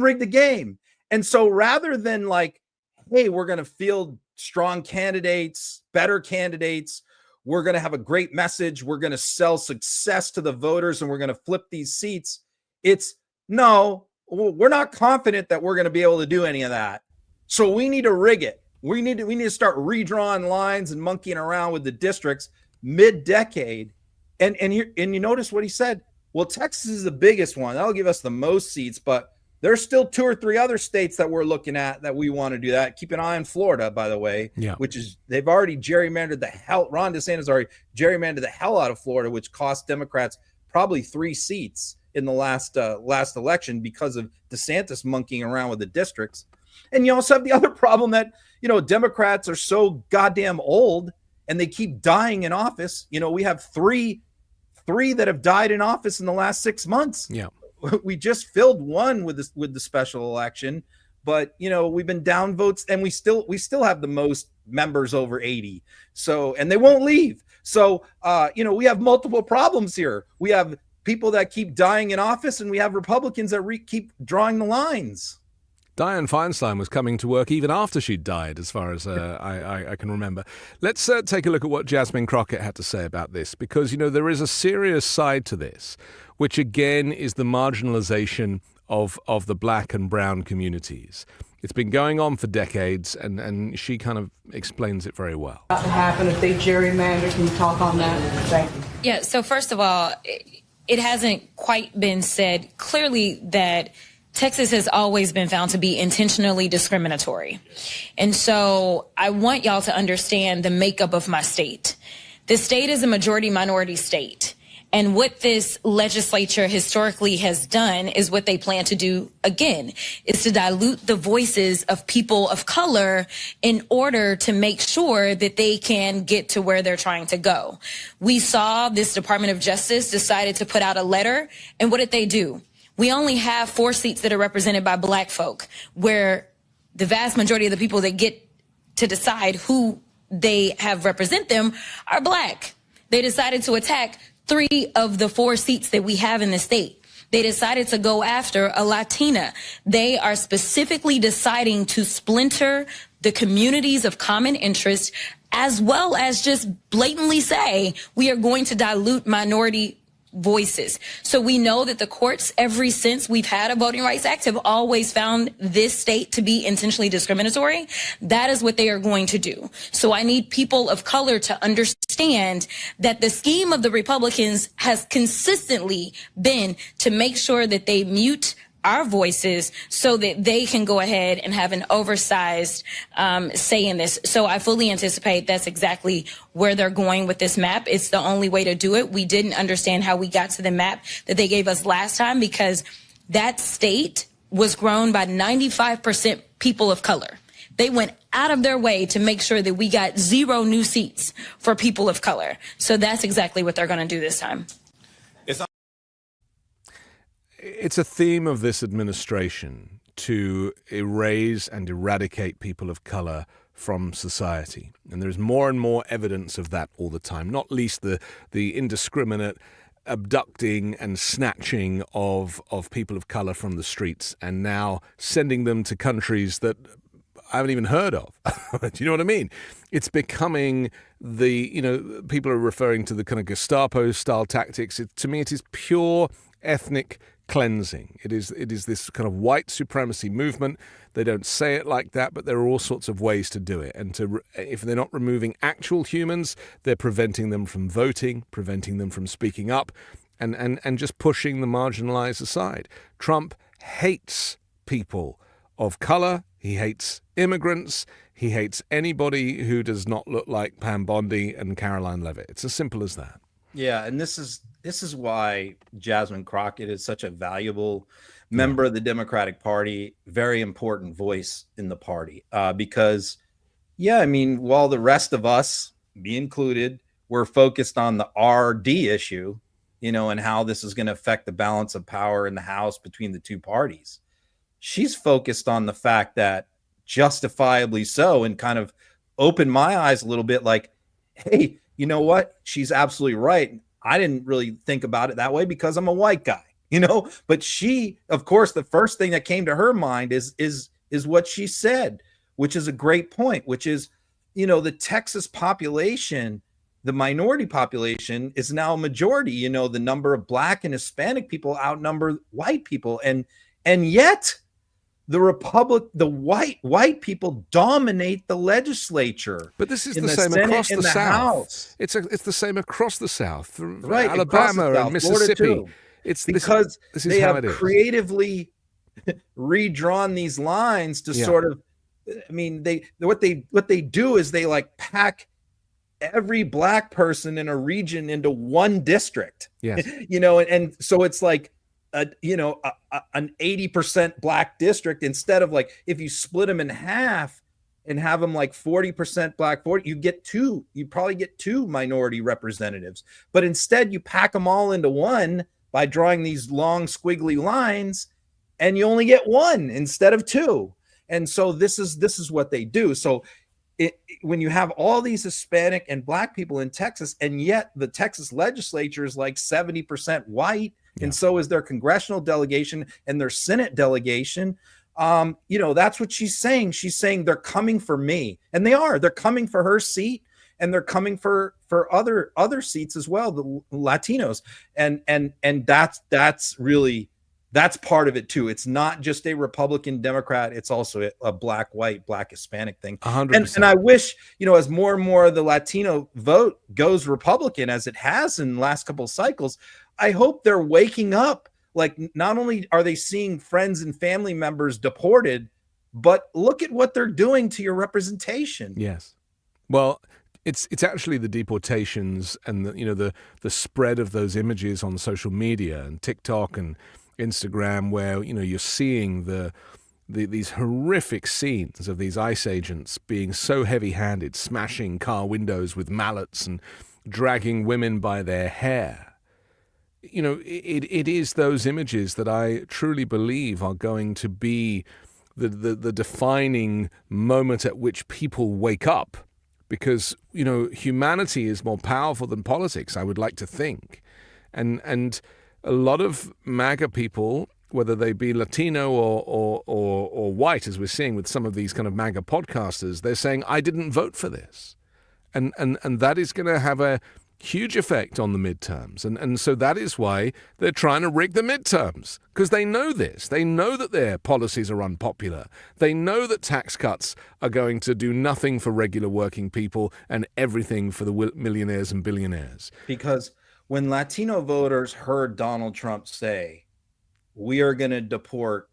rig the game. And so rather than like, hey, we're going to field strong candidates, better candidates, we're going to have a great message, we're going to sell success to the voters, and we're going to flip these seats. It's no, we're not confident that we're going to be able to do any of that. So we need to rig it. We need to start redrawing lines and monkeying around with the districts mid-decade. And you notice what he said. Well, Texas is the biggest one. That'll give us the most seats, but there's still 2 or 3 other states that we're looking at that we want to do that. Keep an eye on Florida, by the way, which is they've already gerrymandered the hell. Ron DeSantis already gerrymandered the hell out of Florida, which cost Democrats probably 3 seats in the last election because of DeSantis monkeying around with the districts. And you also have the other problem that, you know, Democrats are so goddamn old and they keep dying in office. You know, we have three that have died in office in the last 6 months. Yeah. We just filled one with the special election, but you know, we've been down votes and we still have the most members over 80. So, and they won't leave. So, you know, we have multiple problems here. We have people that keep dying in office and we have Republicans that keep drawing the lines. Dianne Feinstein was coming to work even after she'd died, as far as I can remember. Let's take a look at what Jasmine Crockett had to say about this, because, you know, there is a serious side to this, which again is the marginalization of the black and brown communities. It's been going on for decades, and she kind of explains it very well. What happened if they gerrymander? Can you talk on that? Thank you. Yeah, so first of all, it hasn't quite been said clearly that Texas has always been found to be intentionally discriminatory. And so I want y'all to understand the makeup of my state. This state is a majority minority state. And what this legislature historically has done is what they plan to do again, is to dilute the voices of people of color in order to make sure that they can get to where they're trying to go. We saw this Department of Justice decided to put out a letter, and what did they do? We only have 4 seats that are represented by black folk, where the vast majority of the people that get to decide who they have represent them are black. They decided to attack 3 of the 4 seats that we have in the state. They decided to go after a Latina. They are specifically deciding to splinter the communities of common interest, as well as just blatantly say we are going to dilute minority voices. So we know that the courts, ever since we've had a Voting Rights Act, have always found this state to be intentionally discriminatory. That is what they are going to do. So I need people of color to understand that the scheme of the Republicans has consistently been to make sure that they mute our voices so that they can go ahead and have an oversized say in this. So I fully anticipate that's exactly where they're going with this map. It's the only way to do it. We didn't understand how we got to the map that they gave us last time, because that state was grown by 95% people of color. They went out of their way to make sure that we got 0 new seats for people of color. So that's exactly what they're going to do this time. It's a theme of this administration to erase and eradicate people of color from society. And there's more and more evidence of that all the time, not least the indiscriminate abducting and snatching of people of color from the streets and now sending them to countries that I haven't even heard of. Do you know what I mean? It's becoming people are referring to the kind of Gestapo-style tactics. To me, it is pure ethnic cleansing. It is this kind of white supremacy movement. They don't say it like that, but there are all sorts of ways to do it. And if they're not removing actual humans, they're preventing them from voting, preventing them from speaking up, and just pushing the marginalized aside. Trump hates people of color. He hates immigrants. He hates anybody who does not look like Pam Bondi and Caroline Levitt. It's as simple as that. Yeah, and this is why Jasmine Crockett is such a valuable member of the Democratic Party, very important voice in the party. Because, I mean, while the rest of us, me included, we're focused on the RD issue, and how this is going to affect the balance of power in the House between the two parties, she's focused on the fact that, justifiably so, and kind of opened my eyes a little bit like, hey, you know what? She's absolutely right. I didn't really think about it that way because I'm a white guy, but she, of course, the first thing that came to her mind is what she said, which is a great point, which is, the Texas population, the minority population is now a majority. The number of Black and Hispanic people outnumber white people. And yet the white people dominate the legislature. But this is the same across the South. It's the same across the South, right? Alabama and Mississippi. It's because they have creatively redrawn these lines to sort of. I mean, what they do is they like pack every Black person in a region into one district. Yes. And so it's like an 80% Black district, instead of like, if you split them in half and have them like 40% Black, 40, you probably get two minority representatives, but instead you pack them all into one by drawing these long squiggly lines, and you only get one instead of two. And so this is what they do. So when you have all these Hispanic and Black people in Texas, and yet the Texas legislature is like 70% white, and so is their congressional delegation and their Senate delegation. That's what she's saying. She's saying they're coming for me, and they are. They're coming for her seat, and they're coming for other seats as well, the Latinos, and that's part of it too. It's not just a Republican Democrat. It's also a Black Hispanic thing. 100%. And I wish, as more and more of the Latino vote goes Republican, as it has in the last couple of cycles, I hope they're waking up. Like, not only are they seeing friends and family members deported, but look at what they're doing to your representation. Yes. Well, it's actually the deportations and the spread of those images on social media and TikTok and Instagram, where you're seeing these horrific scenes of these ICE agents being so heavy-handed, smashing car windows with mallets and dragging women by their hair. It is those images that I truly believe are going to be the defining moment at which people wake up, because humanity is more powerful than politics, I would like to think, and a lot of MAGA people, whether they be Latino or white, as we're seeing with some of these kind of MAGA podcasters, they're saying, I didn't vote for this. And that is going to have a huge effect on the midterms. And so that is why they're trying to rig the midterms, because they know this. They know that their policies are unpopular. They know that tax cuts are going to do nothing for regular working people and everything for the millionaires and billionaires. Because when Latino voters heard Donald Trump say, we are going to deport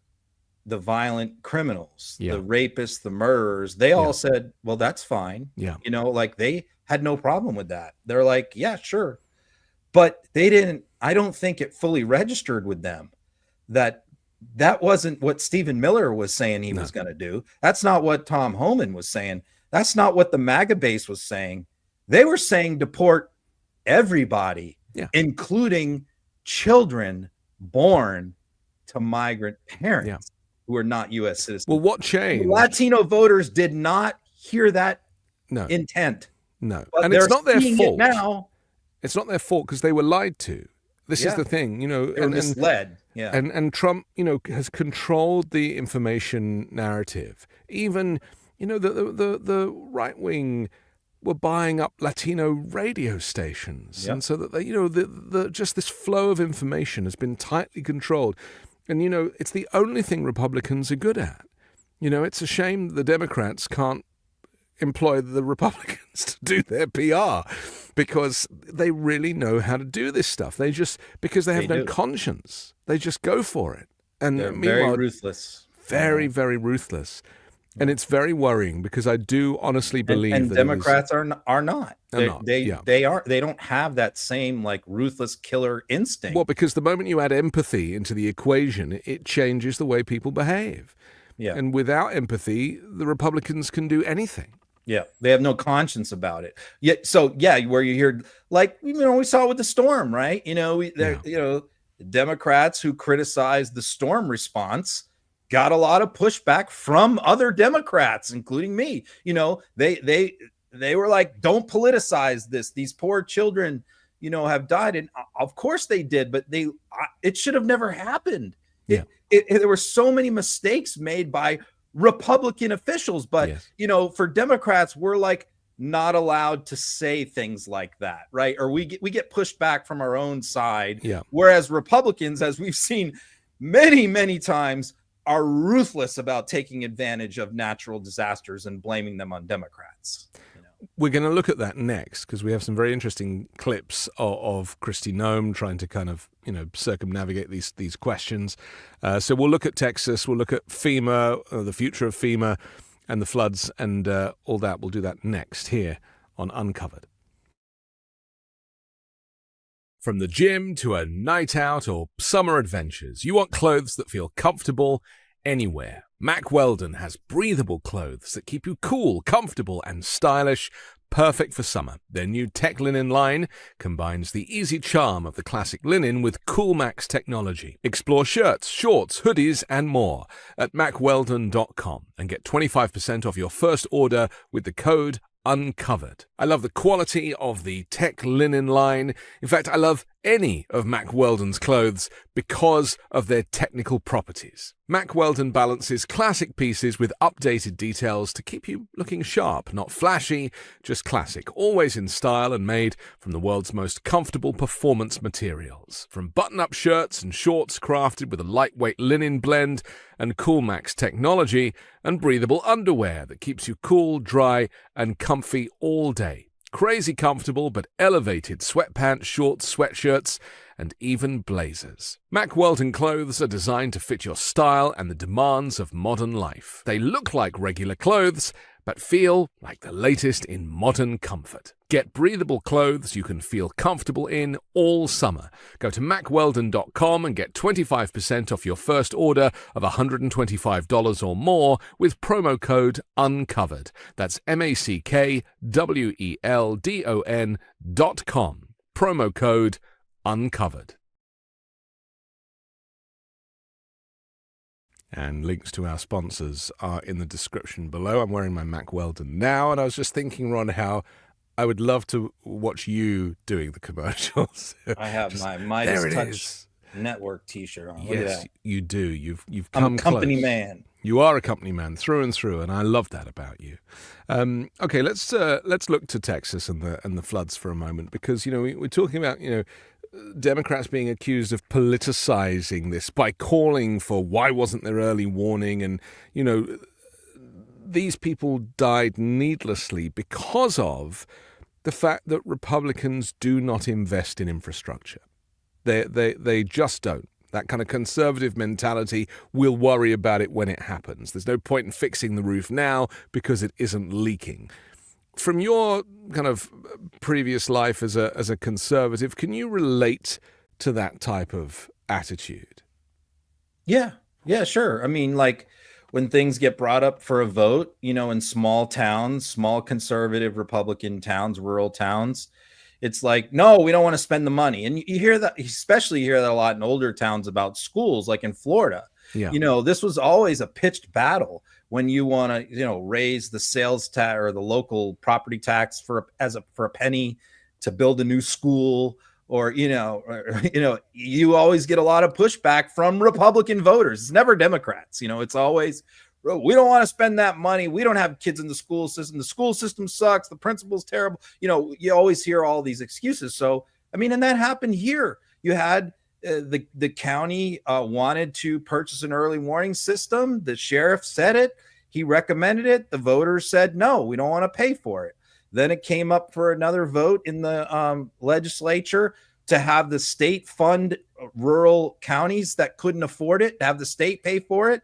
the violent criminals, the rapists, the murderers, they all said, well, that's fine. Yeah. Like they had no problem with that. They're like, yeah, sure. But I don't think it fully registered with them that wasn't what Stephen Miller was saying he was going to do. That's not what Tom Homan was saying. That's not what the MAGA base was saying. They were saying deport everybody, including children born to migrant parents. who are not U.S. citizens. Well, what changed? Latino voters did not hear that intent. No, but and it's not their fault. Now. It's not their fault because they were lied to. This is the thing, you know. They were misled. And Trump, you know, has controlled the information narrative. Even, you know, the right wing were buying up Latino radio stations, and so that they, you know, the just this flow of information has been tightly controlled. And you know, it's the only thing Republicans are good at. You know, it's a shame the Democrats can't employ the Republicans to do their PR, because they really know how to do this stuff. They just, because they have no conscience, they just go for it. And they're very ruthless. Very, very ruthless. And it's very worrying, because I do honestly believe and that Democrats are not. They aren't. They don't have that same like ruthless killer instinct. Well, because the moment you add empathy into the equation, it changes the way people behave. Yeah. And without empathy, the Republicans can do anything. Yeah, they have no conscience about it. Yet, so where you hear, like, you know, we saw it with the storm, right? You know, you know, Democrats who criticized the storm response got a lot of pushback from other Democrats, including me. You know, they were like, don't politicize this. These poor children, you know, have died, and of course they did, but it should have never happened. There were so many mistakes made by Republican officials, but you know, for Democrats, we're like not allowed to say things like that, right? Or we get pushed back from our own side. Whereas Republicans, as we've seen many times, are ruthless about taking advantage of natural disasters and blaming them on Democrats. We're going to look at that next, because we have some very interesting clips of Kristi Noem trying to kind of, you know, circumnavigate these questions. So we'll look at Texas, we'll look at FEMA, the future of FEMA and the floods and all that. We'll do that next here on Uncovered. From the gym to a night out or summer adventures, you want clothes that feel comfortable anywhere. Mack Weldon has breathable clothes that keep you cool, comfortable, and stylish, perfect for summer. Their new Tech Linen line combines the easy charm of the classic linen with Cool Max technology. Explore shirts, shorts, hoodies, and more at mackweldon.com and get 25% off your first order with the code UNCOVERED. I love the quality of the Tech Linen line. In fact, I love any of Mack Weldon's clothes because of their technical properties. Mack Weldon balances classic pieces with updated details to keep you looking sharp, not flashy, just classic, always in style and made from the world's most comfortable performance materials. From button-up shirts and shorts crafted with a lightweight linen blend and Cool Max technology, and breathable underwear that keeps you cool, dry, and comfy all day. Crazy comfortable but elevated sweatpants, shorts, sweatshirts, and even blazers. Mack Weldon clothes are designed to fit your style and the demands of modern life. They look like regular clothes, but feel like the latest in modern comfort. Get breathable clothes you can feel comfortable in all summer. Go to mackweldon.com and get 25% off your first order of $125 or more with promo code UNCOVERED. That's mackweldon.com. Promo code UNCOVERED. And links to our sponsors are in the description below. I'm wearing my Mack Weldon now, and I was just thinking, Ron, how I would love to watch you doing the commercials. I have my Midas Touch Network T-shirt on. Look at that. You do. You've come I'm a company close. Man. You are a company man through and through, and I love that about you. Okay, let's look to Texas and the floods for a moment, because you know we're talking about Democrats being accused of politicizing this by calling for why wasn't there early warning, and these people died needlessly because of the fact that Republicans do not invest in infrastructure. They just don't. That kind of conservative mentality, we'll worry about it when it happens. There's no point in fixing the roof now because it isn't leaking. From your kind of previous life as a conservative, can you relate to that type of attitude? Yeah, sure. I mean, like when things get brought up for a vote, in small towns, small conservative Republican towns, rural towns, it's like, no, we don't want to spend the money. And you hear that, especially you hear that a lot in older towns about schools, like in Florida. Yeah. This was always a pitched battle when you want to, raise the sales tax or the local property tax for a penny to build a new school, or you always get a lot of pushback from Republican voters. It's never Democrats. It's always, we don't want to spend that money. We don't have kids in the school system. The school system sucks. The principal's terrible. You always hear all these excuses. So, and that happened here. You had the county wanted to purchase an early warning system. The sheriff said it. He recommended it. The voters said, no, we don't want to pay for it. Then it came up for another vote in the legislature to have the state fund rural counties that couldn't afford it, to have the state pay for it.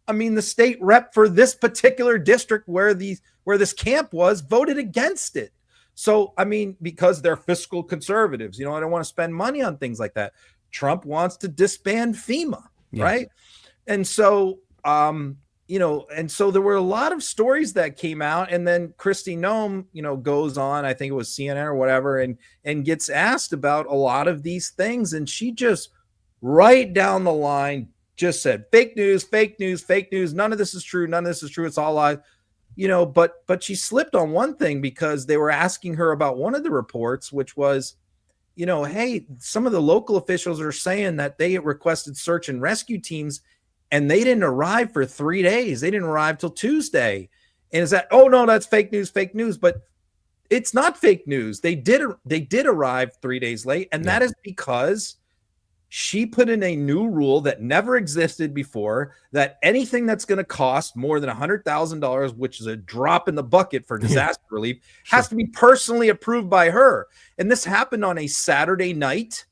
The state rep for this particular district where this camp was voted against it. So, because they're fiscal conservatives, I don't want to spend money on things like that. Trump wants to disband FEMA, right? And so, and so there were a lot of stories that came out, and then Kristi Noem, goes on, I think it was CNN or whatever, and gets asked about a lot of these things. And she just right down the line just said, fake news, fake news, fake news. None of this is true. None of this is true. It's all lies. But she slipped on one thing, because they were asking her about one of the reports, which was, hey, some of the local officials are saying that they requested search and rescue teams and they didn't arrive for 3 days. They didn't arrive till Tuesday. And is that, oh no, that's fake news, fake news. But it's not fake news. They did arrive 3 days late. And that is because she put in a new rule that never existed before, that anything that's going to cost more than $100,000, which is a drop in the bucket for disaster relief, has to be personally approved by her. And this happened on a Saturday night,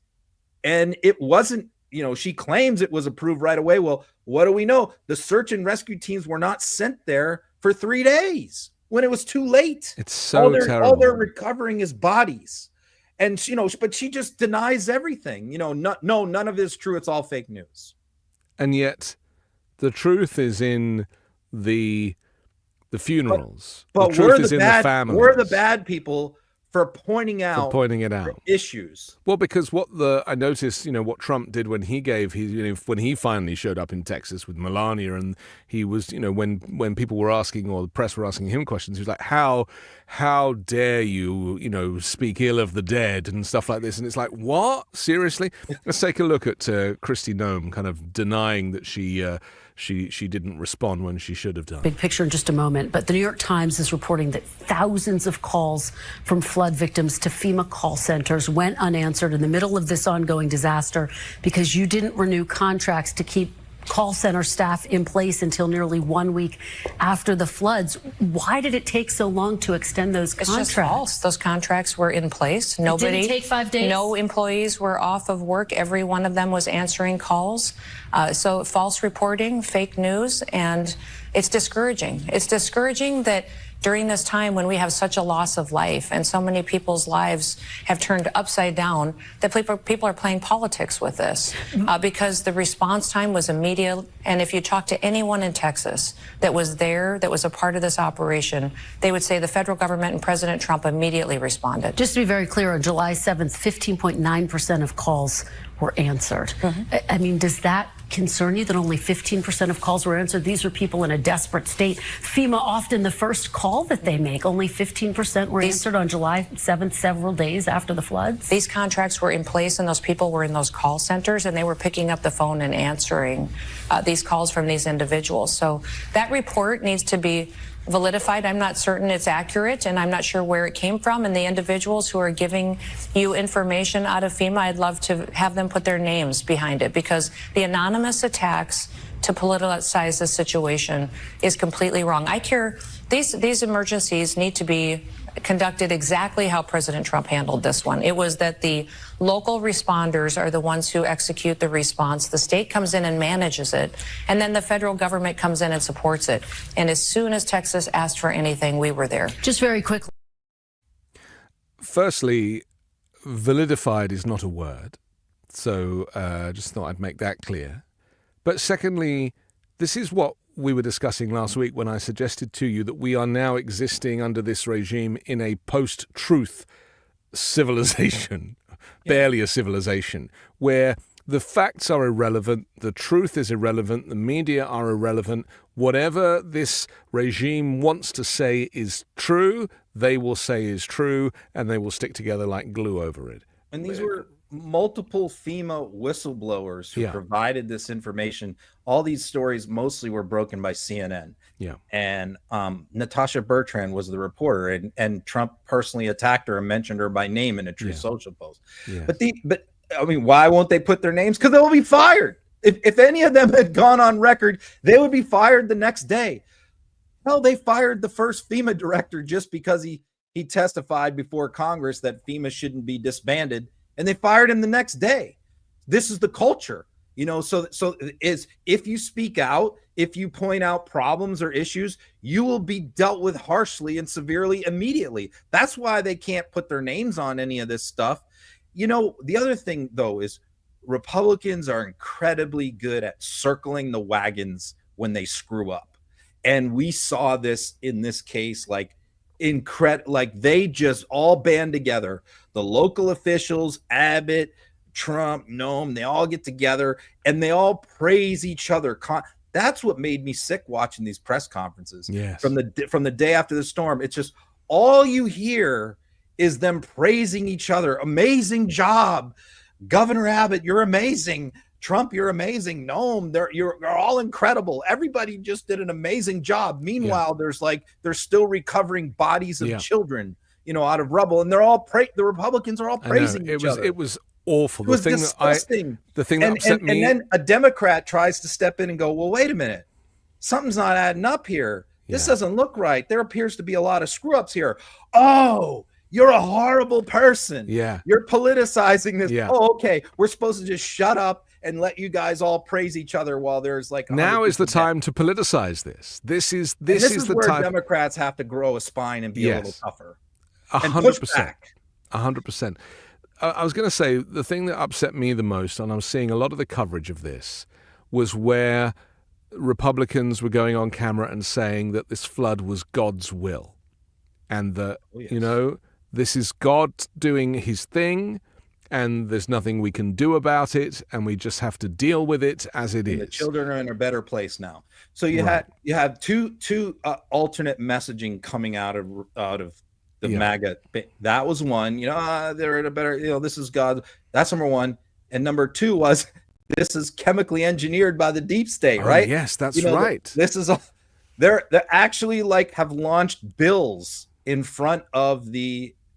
and it wasn't, she claims it was approved right away. Well, what do we know? The search and rescue teams were not sent there for 3 days when it was too late. It's so terrible. All they're recovering is bodies. And, but she just denies everything. No, none of it is true. It's all fake news. And yet the truth is in the funerals. But the truth is in the families. We're the bad people for pointing it out the issues. Well, because I noticed, what Trump did when he gave when he finally showed up in Texas with Melania, and he was, when people were asking, or the press were asking him questions, he was like, how dare you, speak ill of the dead and stuff like this. And it's like, what? Seriously? Let's take a look at Kristi Noem kind of denying that she didn't respond when she should have done. Big picture in just a moment, but the New York Times is reporting that thousands of calls from flood victims to FEMA call centers went unanswered in the middle of this ongoing disaster because you didn't renew contracts to keep call center staff in place until nearly 1 week after the floods. Why did it take so long to extend those contracts? It's just false. Those contracts were in place. Nobody, it didn't take 5 days? No employees were off of work. Every one of them was answering calls. So false reporting, fake news, and it's discouraging. It's discouraging that during this time when we have such a loss of life and so many people's lives have turned upside down, that people are playing politics with this because the response time was immediate. And if you talk to anyone in Texas that was there, that was a part of this operation, they would say the federal government and President Trump immediately responded. Just to be very clear, on July 7th, 15.9% of calls were answered. Does that concern you that only 15% of calls were answered? These are people in a desperate state. FEMA, often the first call that they make, only 15% were answered on July 7th, several days after the floods. These contracts were in place and those people were in those call centers and they were picking up the phone and answering these calls from these individuals. So that report needs to be validified. I'm not certain it's accurate, and I'm not sure where it came from. And the individuals who are giving you information out of FEMA, I'd love to have them put their names behind it, because the anonymous attacks to politicize the situation is completely wrong. These emergencies need to be conducted exactly how President Trump handled this one. It was that the local responders are the ones who execute the response. The state comes in and manages it, and then the federal government comes in and supports it. And as soon as Texas asked for anything, we were there. Just very quickly. Firstly, validified is not a word. So just thought I'd make that clear. But secondly, this is what we were discussing last week when I suggested to you that we are now existing under this regime in a post-truth civilization, barely a civilization, where The facts are irrelevant. The truth is irrelevant. The media are irrelevant. Whatever this regime wants to say is true, they will say is true, and they will stick together like glue over it. And these were multiple FEMA whistleblowers who provided this information. All these stories mostly were broken by CNN. Yeah. And Natasha Bertrand was the reporter, and Trump personally attacked her and mentioned her by name in a True Social post. Yeah. But I mean, why won't they put their names? Because they'll be fired. If any of them had gone on record, they would be fired the next day. Well, they fired the first FEMA director just because he testified before Congress that FEMA shouldn't be disbanded, and they fired him the next day. This is the culture, so is if you speak out, if you point out problems or issues, you will be dealt with harshly and severely immediately. That's why they can't put their names on any of this stuff. The other thing, though, is Republicans are incredibly good at circling the wagons when they screw up. And we saw this in this case, like they just all band together. The local officials, Abbott, Trump, Noem, they all get together and they all praise each other. That's what made me sick watching these press conferences. Yes. From the day after the storm. It's just all you hear is them praising each other. Amazing job. Governor Abbott, you're amazing. Trump, you're amazing. Noem, you're all incredible. Everybody just did an amazing job. Meanwhile, they're still recovering bodies of children, out of rubble, and they're all the Republicans are all praising each other. It was awful. It was disgusting. The thing that upset me, and then a Democrat tries to step in and go, well, wait a minute, something's not adding up here. This doesn't look right. There appears to be a lot of screw ups here. Oh, you're a horrible person. Yeah. You're politicizing this. Yeah. Oh, okay. We're supposed to just shut up and let you guys all praise each other while there's like now is the time to politicize this. This is the where time Democrats have to grow a spine and be a little tougher. 100%. 100%. I was going to say the thing that upset me the most, and I'm seeing a lot of the coverage of this, was where Republicans were going on camera and saying that this flood was God's will, and that this is God doing his thing, and there's nothing we can do about it, and we just have to deal with it as it is. The children are in a better place now. So you have two alternate messaging coming out of the MAGA. That was one. They're in a better. This is God. That's number one. And number two was this is chemically engineered by the deep state, right? Yes, that's right. This is they're actually have launched bills in front of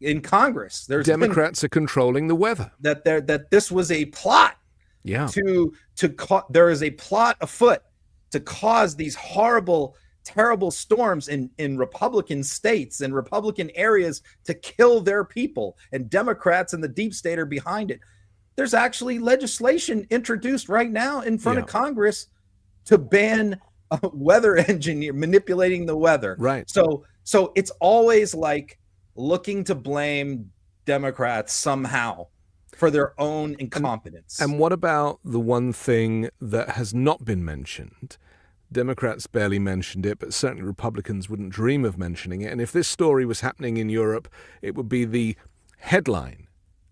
in Congress. There's Democrats are controlling the weather. That this was a plot. Yeah. There is a plot afoot to cause these horrible, terrible storms in Republican states and Republican areas to kill their people. And Democrats and the deep state are behind it. There's actually legislation introduced right now in front of Congress to ban weather engineer manipulating the weather. Right. So it's always looking to blame Democrats somehow for their own incompetence. And what about the one thing that has not been mentioned? Democrats barely mentioned it, but certainly Republicans wouldn't dream of mentioning it. And if this story was happening in Europe, it would be the headline,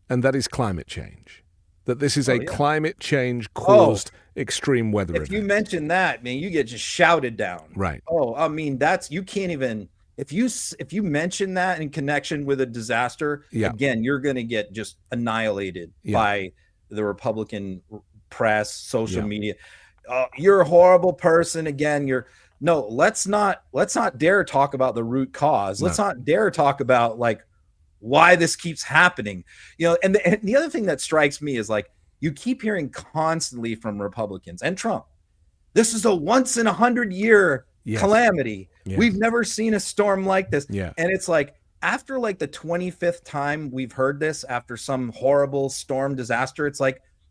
and that is climate change. That this is a climate change caused extreme weather event. If you mention that, man, you get just shouted down. Right. Oh, I mean, you can't even. If you mention that in connection with a disaster, again, you're going to get just annihilated by the Republican press, social media. You're a horrible person. Again, let's not dare talk about the root cause. Let's not dare talk about why this keeps happening. And the other thing that strikes me is you keep hearing constantly from Republicans and Trump, this is a once in 100-year calamity. Yes. We've never seen a storm like this. Yeah. And it's after the 25th time we've heard this, after some horrible storm disaster, it's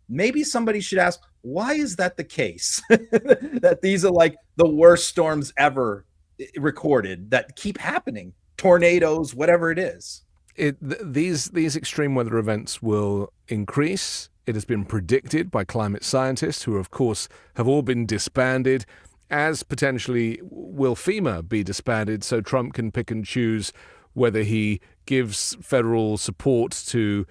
maybe somebody should ask, why is that the case? That these are the worst storms ever recorded that keep happening, tornadoes, whatever it is. These extreme weather events will increase. It has been predicted by climate scientists, who of course have all been disbanded, as potentially will FEMA be disbanded, so Trump can pick and choose whether he gives federal support to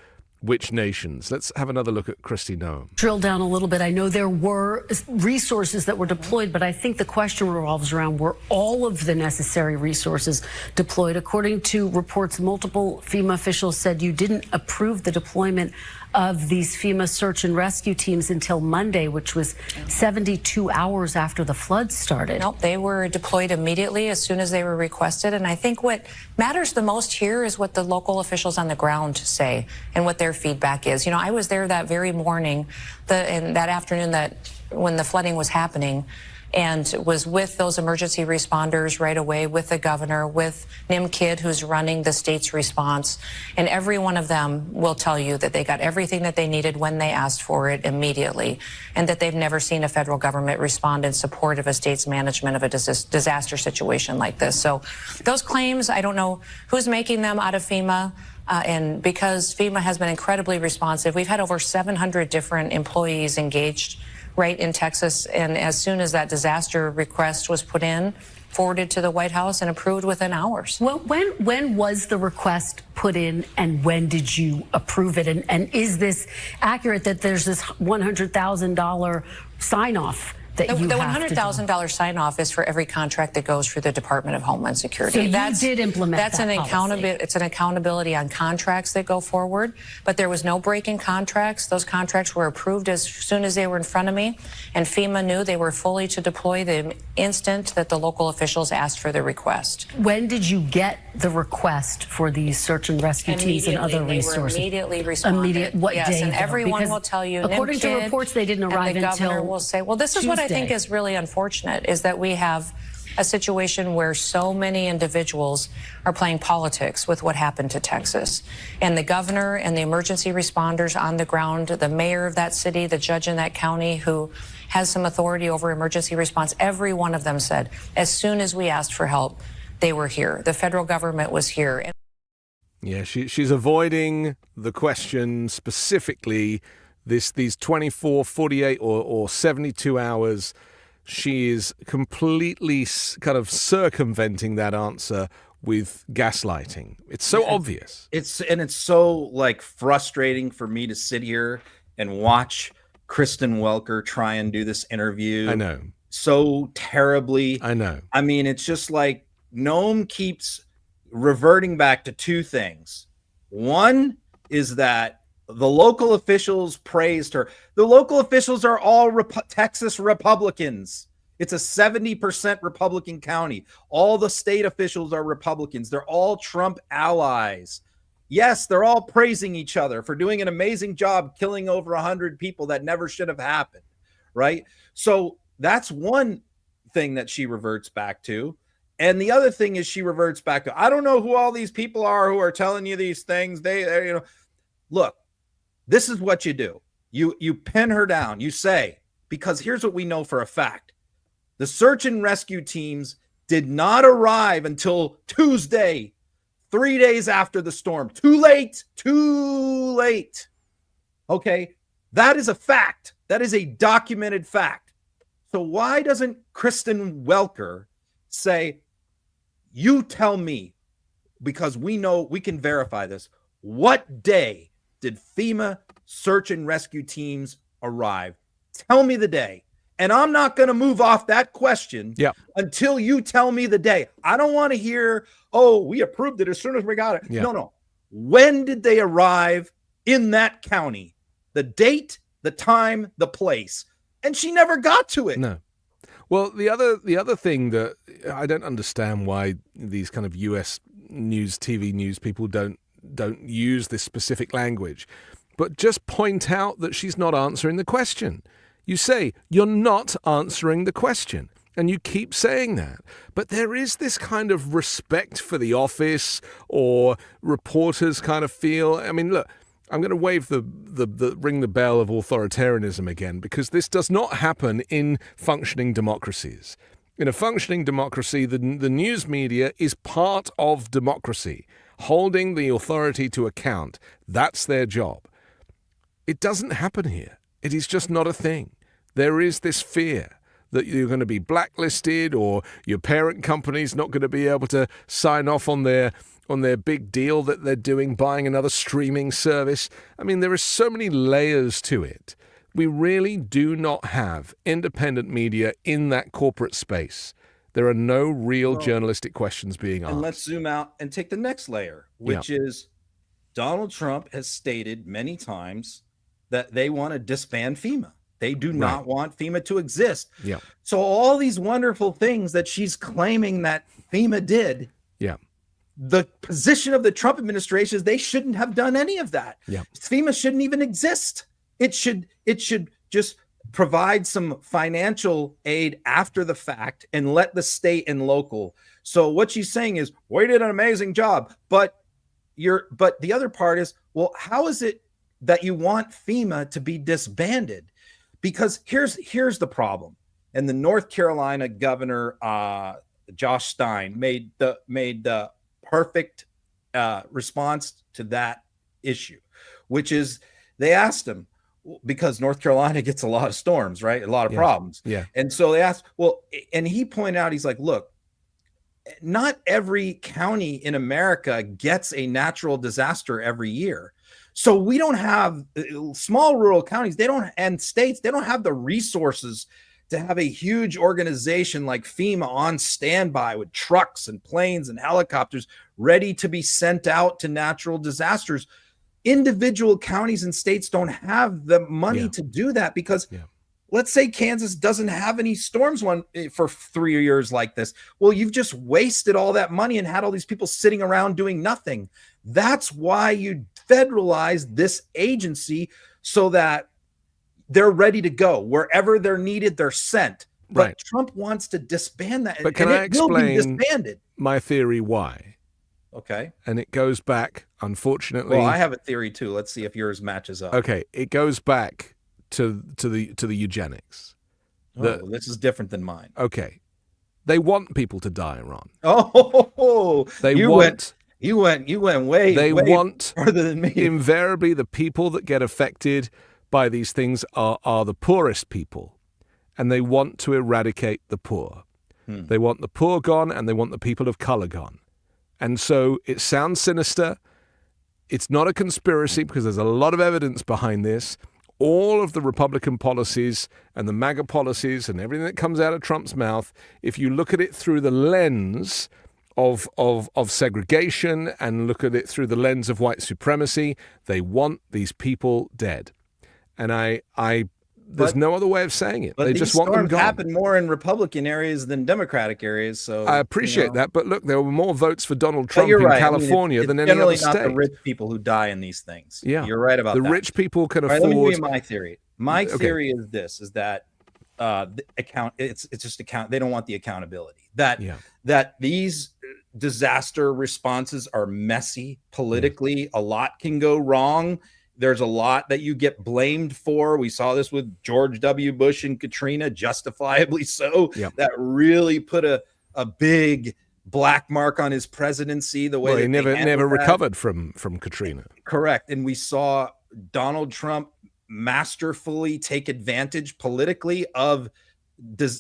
which nations? Let's have another look at Kristi Noem. Drill down a little bit. I know there were resources that were deployed, but I think the question revolves around, were all of the necessary resources deployed? According to reports, multiple FEMA officials said you didn't approve the deployment of these FEMA search and rescue teams until Monday, which was 72 hours after the floods started. Nope, they were deployed immediately as soon as they were requested. And I think what matters the most here is what the local officials on the ground say and what their feedback is. You know, I was there that very morning, and that afternoon when the flooding was happening, and was with those emergency responders right away, with the governor, with Nim Kidd, who's running the state's response. And every one of them will tell you that they got everything that they needed when they asked for it immediately, and that they've never seen a federal government respond in support of a state's management of a disaster situation like this. So those claims, I don't know who's making them out of FEMA. And because FEMA has been incredibly responsive, we've had over 700 different employees engaged right in Texas. And as soon as that disaster request was put in, forwarded to the White House and approved within hours. Well, when was the request put in, and when did you approve it? And is this accurate that there's this $100,000 sign-off? The $100,000 sign-off is for every contract that goes through the Department of Homeland Security. So you did implement that's that policy. It's an accountability on contracts that go forward, but there was no break in contracts. Those contracts were approved as soon as they were in front of me, and FEMA knew they were fully to deploy the instant that the local officials asked for the request. When did you get the request for these search and rescue teams and other resources? They were immediately responded. What yes, day? And though? everyone Because will tell you. According to reports, they didn't arrive and the until governor will say, well, this is what I think is really unfortunate, is that we have a situation where so many individuals are playing politics with what happened to Texas. And the governor and the emergency responders on the ground, the mayor of that city, the judge in that county who has some authority over emergency response, every one of them said, as soon as we asked for help, they were here. The federal government was here. Yeah, she's avoiding the question specifically. These 24, 48 or 72 hours, she is completely kind of circumventing that answer with gaslighting. It's so obvious. It's so like frustrating for me to sit here and watch Kristen Welker try and do this interview. I know. So terribly. I know. I mean, it's just like Noem keeps reverting back to two things. One is that the local officials praised her. The local officials are all Texas Republicans. It's a 70% Republican county. All the state officials are Republicans. They're all Trump allies. Yes, they're all praising each other for doing an amazing job killing over 100 people that never should have happened, right? So that's one thing that she reverts back to. And the other thing is she reverts back to, I don't know who all these people are who are telling you these things. They look, this is what you do. You pin her down. You say, because here's what we know for a fact. The search and rescue teams did not arrive until Tuesday, 3 days after the storm. Too late. Okay. That is a fact. That is a documented fact. So why doesn't Kristen Welker say, you tell me, because we know we can verify this, what day did FEMA search and rescue teams arrive? Tell me the day. And I'm not going to move off that question until you tell me the day. I don't want to hear, oh, we approved it as soon as we got it. Yeah. No. When did they arrive in that county? The date, the time, the place. And she never got to it. No. Well, the other thing that I don't understand why these kind of US news, TV news people don't use this specific language, but just point out that she's not answering the question. You say, you're not answering the question, and you keep saying that. But there is this kind of respect for the office, or reporters kind of feel, I mean, look, I'm going to wave the ring the bell of authoritarianism again, because this does not happen in functioning democracies. In a functioning democracy, the news media is part of democracy, holding the authority to account. That's their job. It doesn't happen here. It is just not a thing. There is this fear that you're going to be blacklisted, or your parent company's not going to be able to sign off on their on their big deal that they're doing, buying another streaming service. I mean, there are so many layers to it. We really do not have independent media in that corporate space. There are no real journalistic questions being asked. And let's zoom out and take the next layer, which is Donald Trump has stated many times that they want to disband FEMA. They do not want FEMA to exist. Yeah. So all these wonderful things that she's claiming that FEMA did, the position of the Trump administration is they shouldn't have done any of that. Yeah. FEMA shouldn't even exist. It should just provide some financial aid after the fact and let the state and local. So what she's saying is, we did an amazing job, but the other part is, well, how is it that you want FEMA to be disbanded? Because here's the problem. And the North Carolina governor, Josh Stein, made the perfect response to that issue, which is they asked him, because North Carolina gets a lot of storms, right? A lot of problems. Yeah. And so they asked, well, and he pointed out, he's like, look, not every county in America gets a natural disaster every year. So we don't have small rural counties, and states, they don't have the resources to have a huge organization like FEMA on standby with trucks and planes and helicopters ready to be sent out to natural disasters. Individual counties and states don't have the money to do that because let's say Kansas doesn't have any storms for 3 years like this. Well, you've just wasted all that money and had all these people sitting around doing nothing. That's why you federalize this agency so that they're ready to go. Wherever they're needed, they're sent. But Trump wants to disband that. But can I explain my theory why? Okay. And it goes back, unfortunately. Well, I have a theory too. Let's see if yours matches up. Okay, it goes back to the eugenics. This is different than mine. Okay, they want people to die, Ron. Oh, you went way. They want further than me. Invariably, the people that get affected by these things are the poorest people, and they want to eradicate the poor. They want the poor gone, and they want the people of color gone. And so it sounds sinister. It's not a conspiracy because there's a lot of evidence behind this. All of the Republican policies and the MAGA policies and everything that comes out of Trump's mouth, if you look at it through the lens of segregation and look at it through the lens of white supremacy, they want these people dead. And there's no other way of saying it. But they just want them gone. Happen more in Republican areas than Democratic areas. So I appreciate that, but look, there were more votes for Donald Trump in California than any other state. Generally, not the rich people who die in these things. Yeah, you're right about that. The rich people can afford. Let me give you my theory. My theory is this: is that it's just account. They don't want the accountability. That these disaster responses are messy politically. A lot can go wrong. There's a lot that you get blamed for. We saw this with George W. Bush and Katrina, justifiably so. That really put a big black mark on his presidency. The way he never recovered from Katrina. Correct. And we saw Donald Trump masterfully take advantage politically of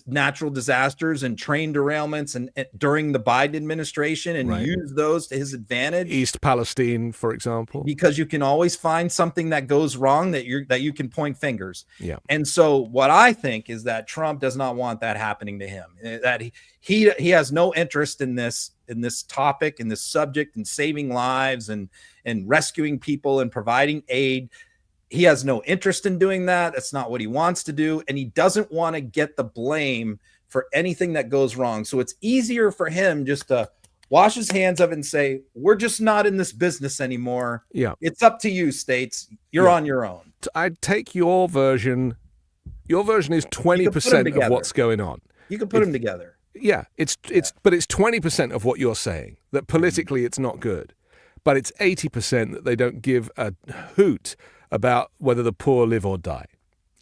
natural disasters and train derailments and during the Biden administration and use those to his advantage. East Palestine, for example, because you can always find something that goes wrong that you can point fingers. Yeah. And so what I think is that Trump does not want that happening to him. That he has no interest in this topic, in this subject, in saving lives and rescuing people and providing aid. He has no interest in doing that. That's not what he wants to do. And he doesn't want to get the blame for anything that goes wrong. So it's easier for him just to wash his hands of it and say, we're just not in this business anymore. Yeah. It's up to you, states. You're on your own. I'd take your version. Your version is 20% of what's going on. You can put them together. Yeah. But it's 20% of what you're saying, that politically it's not good. But it's 80% that they don't give a hoot about whether the poor live or die.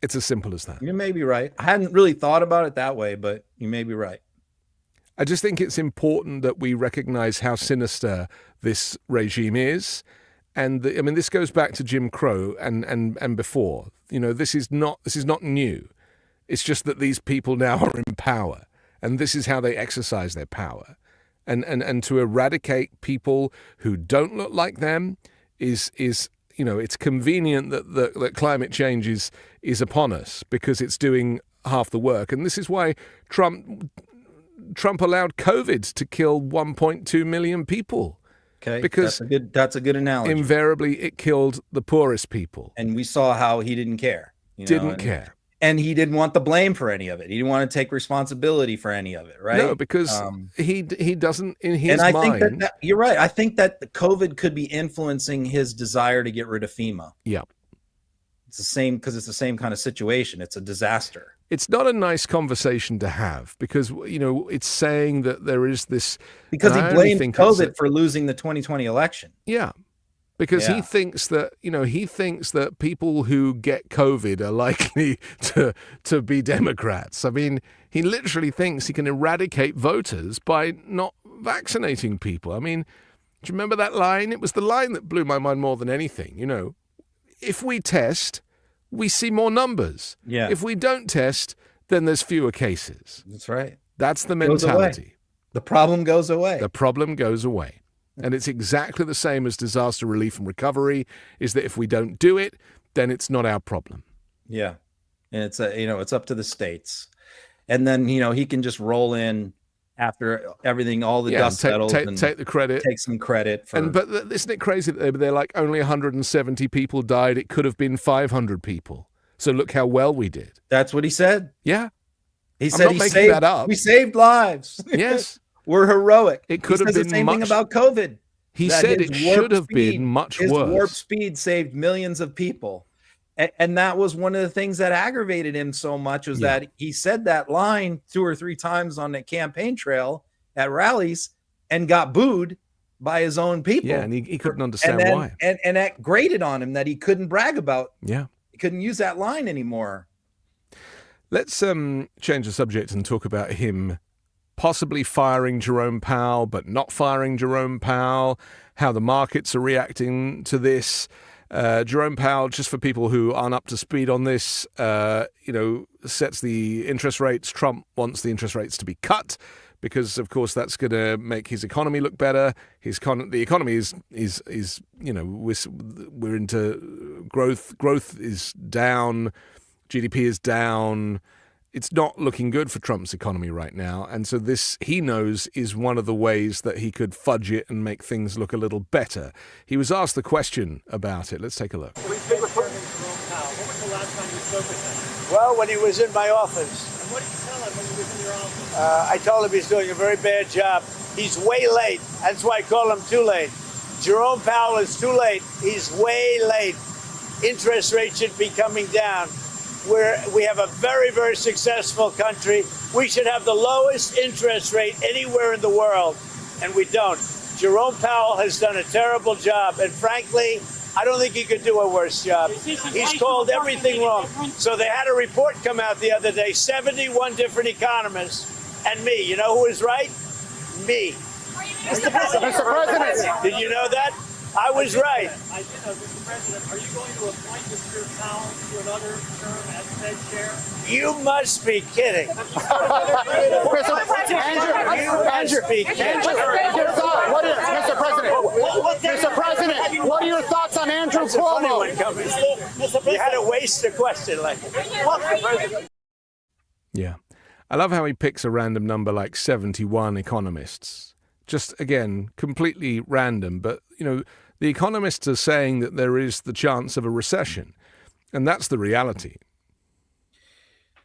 It's as simple as that. You may be right. I hadn't really thought about it that way, but you may be right. I just think it's important that we recognize how sinister this regime is. And this goes back to Jim Crow and before. This is not new. It's just that these people now are in power, and this is how they exercise their power. and to eradicate people who don't look like them is it's convenient that climate change is upon us because it's doing half the work. And this is why Trump allowed COVID to kill 1.2 million people. Okay, because that's a good analogy. Invariably, it killed the poorest people, and we saw how he didn't care. Didn't care. And he didn't want the blame for any of it. He didn't want to take responsibility for any of it, right? No, because he doesn't in his mind. And I think that you're right. I think that the COVID could be influencing his desire to get rid of FEMA. Yeah. It's the same because it's the same kind of situation. It's a disaster. It's not a nice conversation to have because, it's saying that there is this. Because he blamed COVID for losing the 2020 election. Yeah. Because he thinks that people who get COVID are likely to be Democrats. I mean, he literally thinks he can eradicate voters by not vaccinating people. I mean, do you remember that line? It was the line that blew my mind more than anything. If we test, we see more numbers. Yeah. If we don't test, then there's fewer cases. That's right. That's the mentality. The problem goes away. The problem goes away. And it's exactly the same as disaster relief and recovery, is that if we don't do it, then it's not our problem. Yeah. And it's it's up to the states. And then, he can just roll in after everything, all the dust settles, and take the credit. Take some credit for. But isn't it crazy that they're like only 170 people died? It could have been 500 people. So look how well we did. That's what he said. Yeah. He said we saved lives. Yes. We're heroic. It could have been the same thing about COVID. He said it should have been much worse. His warp speed saved millions of people. And that was one of the things that aggravated him so much was that he said that line 2 or 3 times on the campaign trail at rallies and got booed by his own people. Yeah, and he couldn't understand why. And that grated on him that he couldn't brag about. Yeah. He couldn't use that line anymore. Let's change the subject and talk about him possibly firing Jerome Powell, but not firing Jerome Powell, how the markets are reacting to this. Jerome Powell, just for people who aren't up to speed on this, sets the interest rates. Trump wants the interest rates to be cut because, of course, that's going to make his economy look better. The economy is we're into growth. Growth is down. GDP is down. It's not looking good for Trump's economy right now. And so this, he knows, is one of the ways that he could fudge it and make things look a little better. He was asked the question about it. Let's take a look. Well, when he was in my office. And what did you tell him when he was in your office? I told him he's doing a very bad job. He's way late. That's why I call him too late. Jerome Powell is too late. He's way late. Interest rates should be coming down. We have a very, very successful country. We should have the lowest interest rate anywhere in the world, and we don't. Jerome Powell has done a terrible job, and frankly, I don't think he could do a worse job. He's called everything wrong. So they had a report come out the other day, 71 different economists, and me. You know who was right? Me. Mr. President. Did you know that? I was right. I did know, Mr. President. Are you going to appoint Mr. Powell to another term as Fed chair? You must be kidding. Mr. President, what are your thoughts on Andrew Cuomo? You had to waste a question like that. Yeah. I love how he picks a random number like 71 economists. Just, again, completely random. But, the economists are saying that there is the chance of a recession. And that's the reality.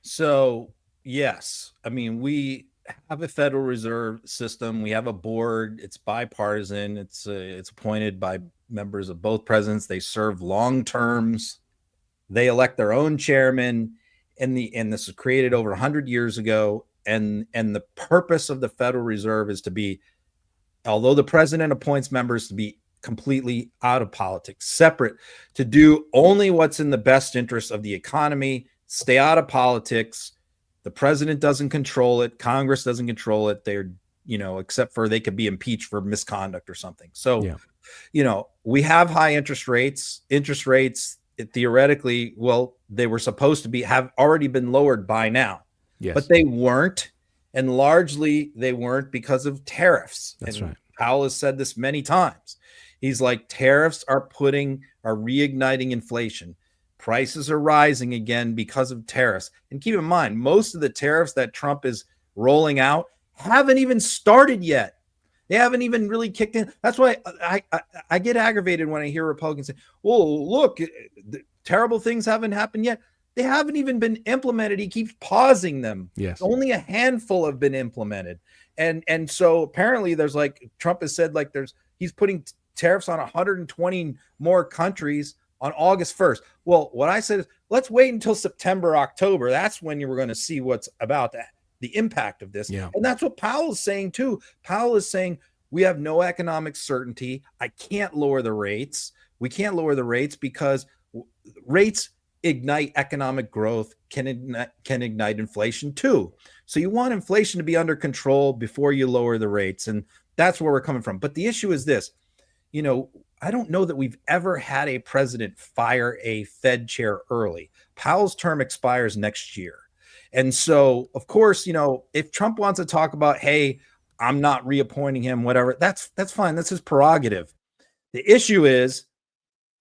So, yes. I mean, we have a Federal Reserve system. We have a board. It's bipartisan. It's appointed by members of both presidents. They serve long terms. They elect their own chairman. And this was created over 100 years ago. And the purpose of the Federal Reserve is to be, although the president appoints members, to be completely out of politics, separate, to do only what's in the best interest of the economy, stay out of politics. The president doesn't control it. Congress doesn't control it. They're, except for they could be impeached for misconduct or something. So, we have high interest rates. Interest rates, theoretically, well, they were supposed to have already been lowered by now, yes, but they weren't. And largely they weren't because of tariffs. That's and right. Powell has said this many times. He's like, tariffs are reigniting inflation. Prices are rising again because of tariffs. And keep in mind, most of the tariffs that Trump is rolling out haven't even started yet. They haven't even really kicked in. That's why I get aggravated when I hear Republicans say, well, look, terrible things haven't happened yet. They haven't even been implemented. He keeps pausing them. Yes. Only a handful have been implemented. And so apparently there's like, Trump has said like he's putting tariffs on 120 more countries on August 1st. Well, what I said is, let's wait until September, October. That's when you're going to see what's about that, the impact of this. Yeah. And that's what Powell is saying too. Powell is saying, we have no economic certainty. I can't lower the rates. We can't lower the rates because rates ignite economic growth, can ignite inflation too. So you want inflation to be under control before you lower the rates. And that's where we're coming from. But the issue is this, I don't know that we've ever had a president fire a Fed chair early. Powell's term expires next year. And so, of course, if Trump wants to talk about, hey, I'm not reappointing him, whatever, that's fine. That's his prerogative. The issue is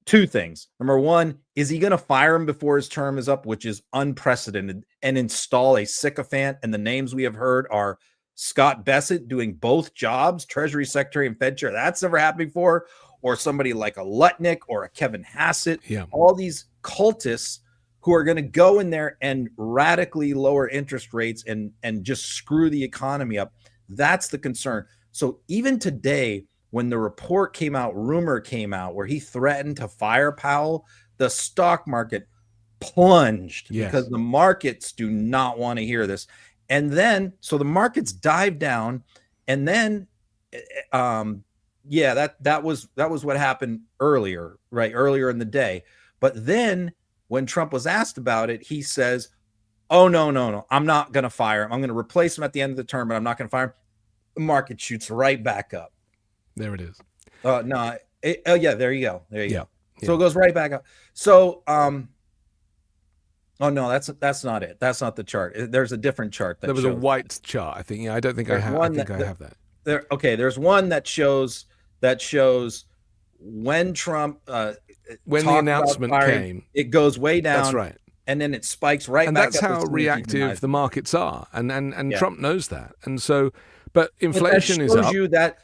two things. Number one, is he going to fire him before his term is up, which is unprecedented, and install a sycophant? And the names we have heard are Scott Bessent doing both jobs, Treasury Secretary and Fed Chair. That's never happened before. Or somebody like a Lutnick or a Kevin Hassett. Yeah. All these cultists who are going to go in there and radically lower interest rates and just screw the economy up. That's the concern. So even today, when the rumor came out where he threatened to fire Powell, the stock market plunged because the markets do not want to hear this. And then, so the markets dive down, and then, that was what happened earlier in the day. But then when Trump was asked about it, he says, oh, no, I'm not going to fire him. I'm going to replace him at the end of the term, but I'm not going to fire him. The market shoots right back up. There it is. There you go. So it goes right back up. So, oh no, that's not it. That's not the chart. There's a different chart. There was a white chart, I think. Yeah, I don't think I have. I think I have that. There's one that shows when Trump when the announcement came, it goes way down. That's right. And then it spikes right and back up. And that's how reactive the markets are. And Trump knows that. And so, but inflation is up. That shows you that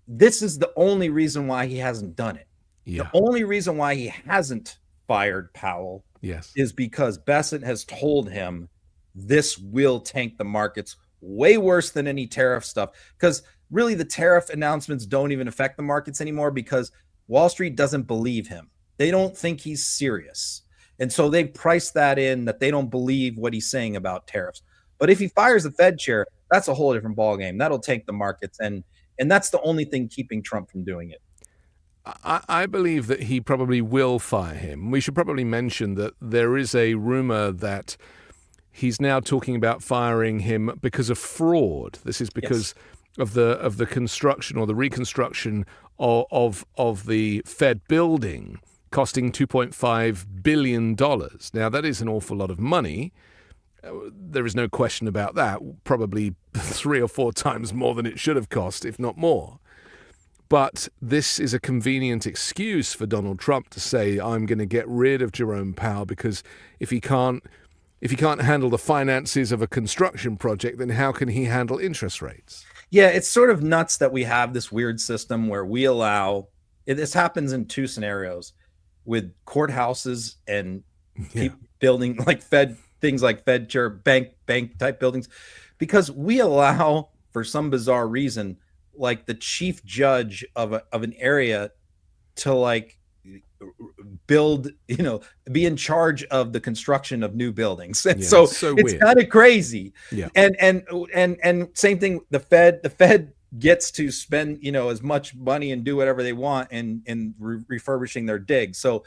this is the only reason why he hasn't done it. Yeah. The only reason why he hasn't fired Powell is because Bessent has told him this will tank the markets way worse than any tariff stuff. Because really the tariff announcements don't even affect the markets anymore because Wall Street doesn't believe him. They don't think he's serious. And so they've priced that in, that they don't believe what he's saying about tariffs. But if he fires the Fed chair, that's a whole different ballgame. That'll tank the markets. And that's the only thing keeping Trump from doing it. I believe that he probably will fire him. We should probably mention that there is a rumor that he's now talking about firing him because of fraud. This is because of the construction or the reconstruction of the Fed building, costing $2.5 billion. Now, that is an awful lot of money. There is no question about that. Probably 3 or 4 times more than it should have cost, if not more. But this is a convenient excuse for Donald Trump to say, I'm going to get rid of Jerome Powell because if he can't handle the finances of a construction project, then how can he handle interest rates? Yeah, it's sort of nuts that we have this weird system where we allow this happens in 2 scenarios with courthouses and building like things like Fed chair, bank type buildings, because we allow, for some bizarre reason, like the chief judge of an area to like build, be in charge of the construction of new buildings. And so it's kind of crazy. Yeah. And same thing, the Fed gets to spend, as much money and do whatever they want in refurbishing their digs. So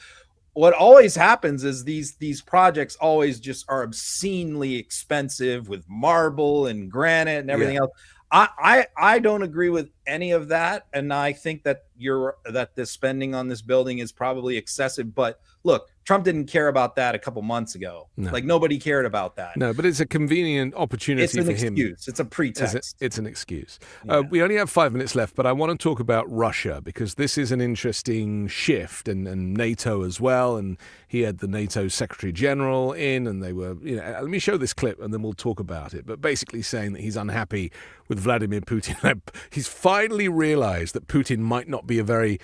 what always happens is these projects always just are obscenely expensive with marble and granite and everything else. I don't agree with any of that, and I think that the spending on this building is probably excessive. But look, Trump didn't care about that a couple months ago. No. Like, nobody cared about that. No, but it's a convenient opportunity for him. It's an excuse. It's a pretext. It's an excuse. Yeah. We only have 5 minutes left, but I want to talk about Russia, because this is an interesting shift, and NATO as well. And he had the NATO Secretary General in, and they were, let me show this clip and then we'll talk about it. But basically saying that he's unhappy with Vladimir Putin. He's finally realized that Putin might not be a very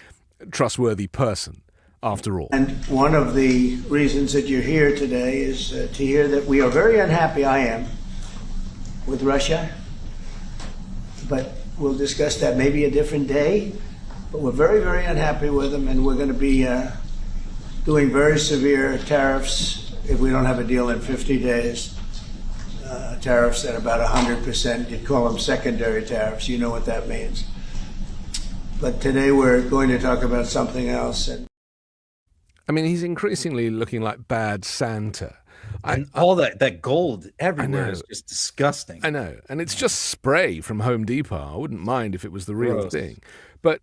trustworthy person after all. And one of the reasons that you're here today is to hear that we are very unhappy, I am, with Russia. But we'll discuss that maybe a different day. But we're very, very unhappy with them, and we're going to be doing very severe tariffs if we don't have a deal in 50 days. Tariffs at about 100%. You'd call them secondary tariffs. You know what that means. But today we're going to talk about something else. I mean, he's increasingly looking like bad Santa. And all that gold everywhere is just disgusting. I know. And it's just spray from Home Depot. I wouldn't mind if it was the real Gross. thing. But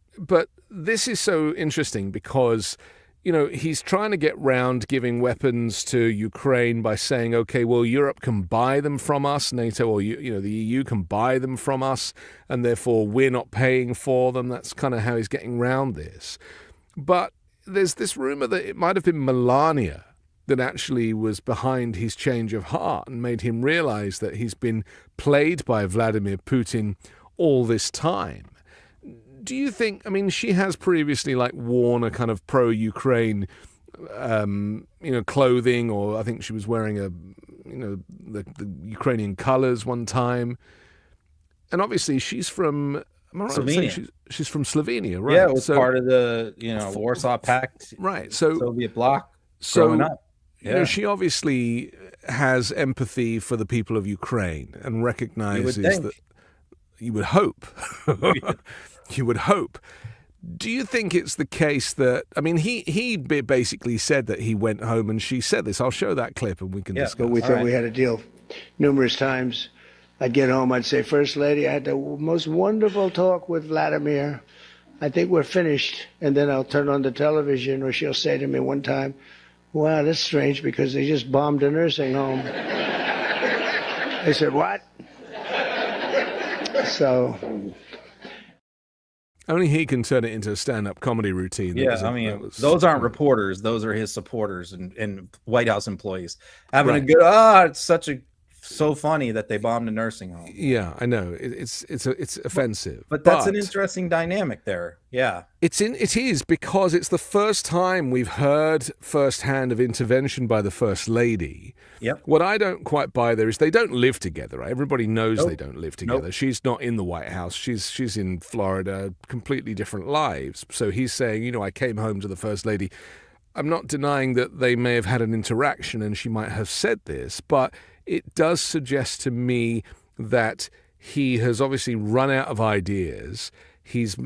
this is so interesting because, he's trying to get round giving weapons to Ukraine by saying, okay, well, Europe can buy them from us, NATO or, the EU can buy them from us, and therefore we're not paying for them. That's kind of how he's getting round this. But there's this rumor that it might have been Melania that actually was behind his change of heart and made him realize that he's been played by Vladimir Putin all this time. Do you think, she has previously worn a kind of pro-Ukraine, clothing, or I think she was wearing the Ukrainian colors one time. And obviously she's from, am I right in saying she's from Slovenia, right? Yeah, it was part of the, Warsaw Pact. Right. So Soviet bloc So, growing up. she obviously has empathy for the people of Ukraine and recognizes that you would hope. You would hope. Do you think it's the case that, he basically said that he went home and she said this. I'll show that clip and we can discuss. But we thought we had a deal numerous times. I'd get home, I'd say, First Lady, I had the most wonderful talk with Vladimir. I think we're finished. And then I'll turn on the television, or she'll say to me one time, wow, that's strange because they just bombed a nursing home. I said, what? So... Only he can turn it into a stand-up comedy routine. Those aren't reporters. Those are his supporters and White House employees having a good. It's so funny that they bombed a nursing home. Yeah, I know. It's offensive. But that's an interesting dynamic there. Yeah, it is because it's the first time we've heard firsthand of intervention by the First Lady. Yep. What I don't quite buy there is they don't live together. Right? Everybody knows they don't live together. She's not in the White House. She's in Florida. Completely different lives. So he's saying, I came home to the First Lady. I'm not denying that they may have had an interaction and she might have said this, but it does suggest to me that he has obviously run out of ideas. She's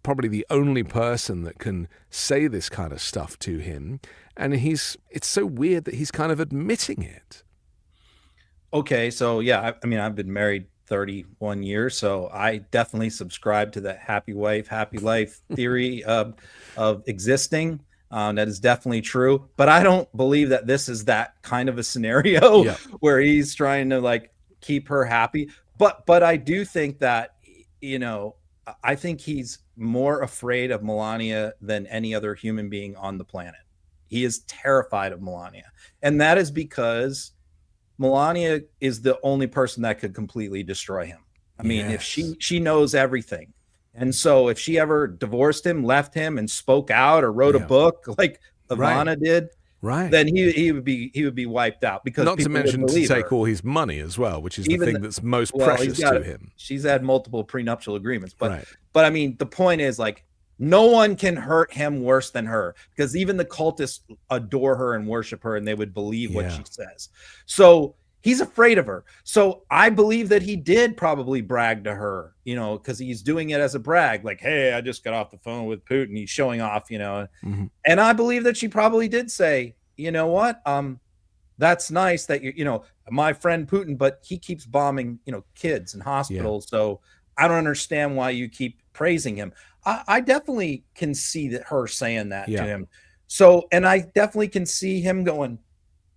probably the only person that can say this kind of stuff to him. And it's so weird that he's kind of admitting it. Okay. So yeah, I've been married 31 years. So I definitely subscribe to the happy wife, happy life theory of existing. That is definitely true, but I don't believe that this is that kind of a scenario where he's trying to keep her happy. But I do think that, I think he's more afraid of Melania than any other human being on the planet. He is terrified of Melania. And that is because Melania is the only person that could completely destroy him. If she knows everything. And so if she ever divorced him, left him, and spoke out or wrote a book like Ivana did, then he would be wiped out. Because not to mention to take her. All his money as well, which is the thing that's most precious to him. She's had multiple prenuptial agreements, but the point is no one can hurt him worse than her, because even the cultists adore her and worship her, and they would believe what she says. So he's afraid of her. So I believe that he did probably brag to her, because he's doing it as a brag. Like, hey, I just got off the phone with Putin. He's showing off, Mm-hmm. And I believe that she probably did say, you know what? That's nice that my friend Putin, but he keeps bombing, kids and hospitals. So I don't understand why you keep praising him. I definitely can see that her saying that to him. So, and I definitely can see him going,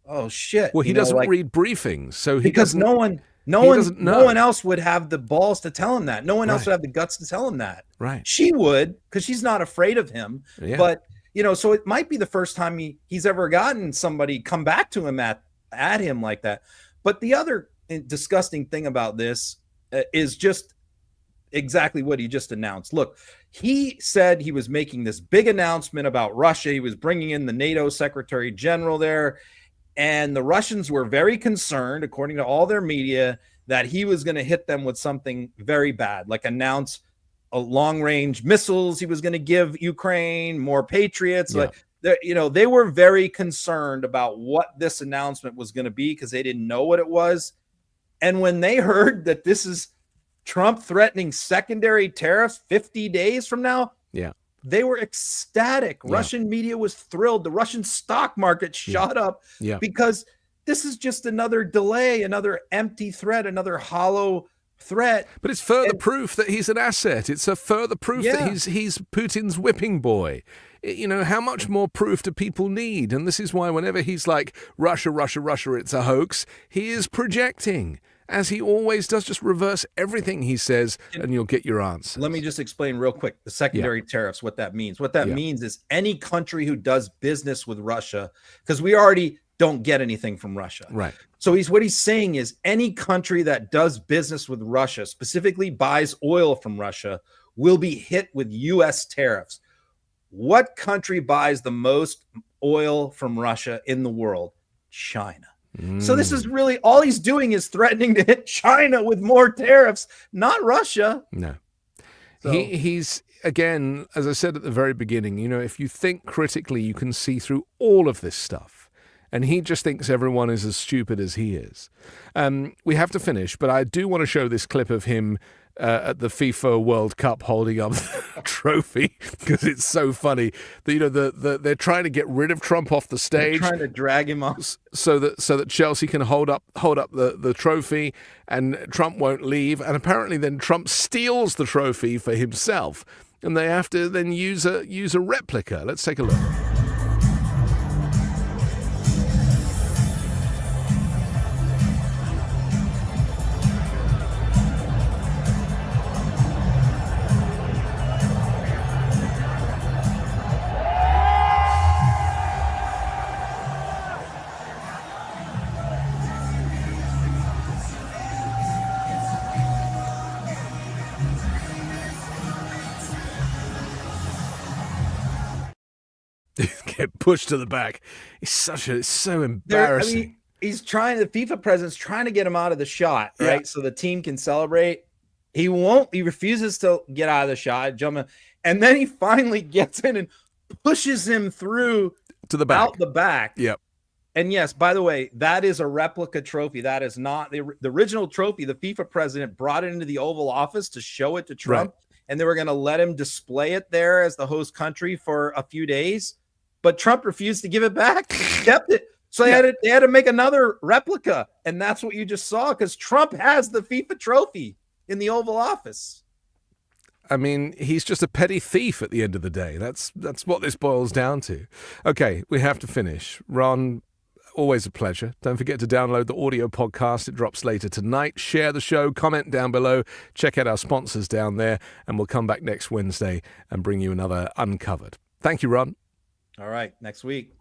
oh shit. Well, he doesn't read briefings, so he because doesn't. no one else would have the balls to tell him that. No one else would have the guts to tell him that. Right. She would, because she's not afraid of him. Yeah. But so it might be the first time he's ever gotten somebody come back to him at him like that. But the other disgusting thing about this is just exactly what he just announced. Look, he said he was making this big announcement about Russia. He was bringing in the NATO Secretary General there. And the Russians were very concerned, according to all their media, that he was going to hit them with something very bad, like announce a long-range missiles he was going to give Ukraine, more Patriots. Yeah. Like, they were very concerned about what this announcement was going to be because they didn't know what it was. And when they heard that this is Trump threatening secondary tariffs 50 days from now, they were ecstatic. Russian media was thrilled. The Russian stock market shot up because this is just another delay, another empty threat, another hollow threat. But it's further proof that he's an asset. It's a further proof that he's Putin's whipping boy. How much more proof do people need? And this is why whenever he's like, Russia, Russia, Russia, it's a hoax, he is projecting. As he always does, just reverse everything he says and you'll get your answer. Let me just explain real quick the secondary tariffs, what that means. What that means is any country who does business with Russia, because we already don't get anything from Russia. Right. So what he's saying is any country that does business with Russia, specifically buys oil from Russia, will be hit with U.S. tariffs. What country buys the most oil from Russia in the world? China. So this is really all he's doing is threatening to hit China with more tariffs, not Russia. No. So. He's, again, as I said at the very beginning, if you think critically, you can see through all of this stuff. And he just thinks everyone is as stupid as he is. We have to finish, but I do want to show this clip of him at the FIFA World Cup holding up the trophy because it's so funny. They're trying to get rid of Trump off the stage. They're trying to drag him off so that Chelsea can hold up the trophy and Trump won't leave. And apparently then Trump steals the trophy for himself and they have to then use a replica. Let's take a look. Get pushed to the back. It's so embarrassing. The FIFA president's trying to get him out of the shot, right? So the team can celebrate. He refuses to get out of the shot, and then he finally gets in and pushes him through to the back. Out the back. Yep. And yes, by the way, that is a replica trophy. That is not the original trophy. The FIFA president brought it into the Oval Office to show it to Trump, and they were going to let him display it there as the host country for a few days. But Trump refused to give it back. He kept it. So they had to make another replica. And that's what you just saw because Trump has the FIFA trophy in the Oval Office. I mean, he's just a petty thief at the end of the day. That's what this boils down to. Okay, we have to finish. Ron, always a pleasure. Don't forget to download the audio podcast. It drops later tonight. Share the show. Comment down below. Check out our sponsors down there. And we'll come back next Wednesday and bring you another Uncovered. Thank you, Ron. All right, next week.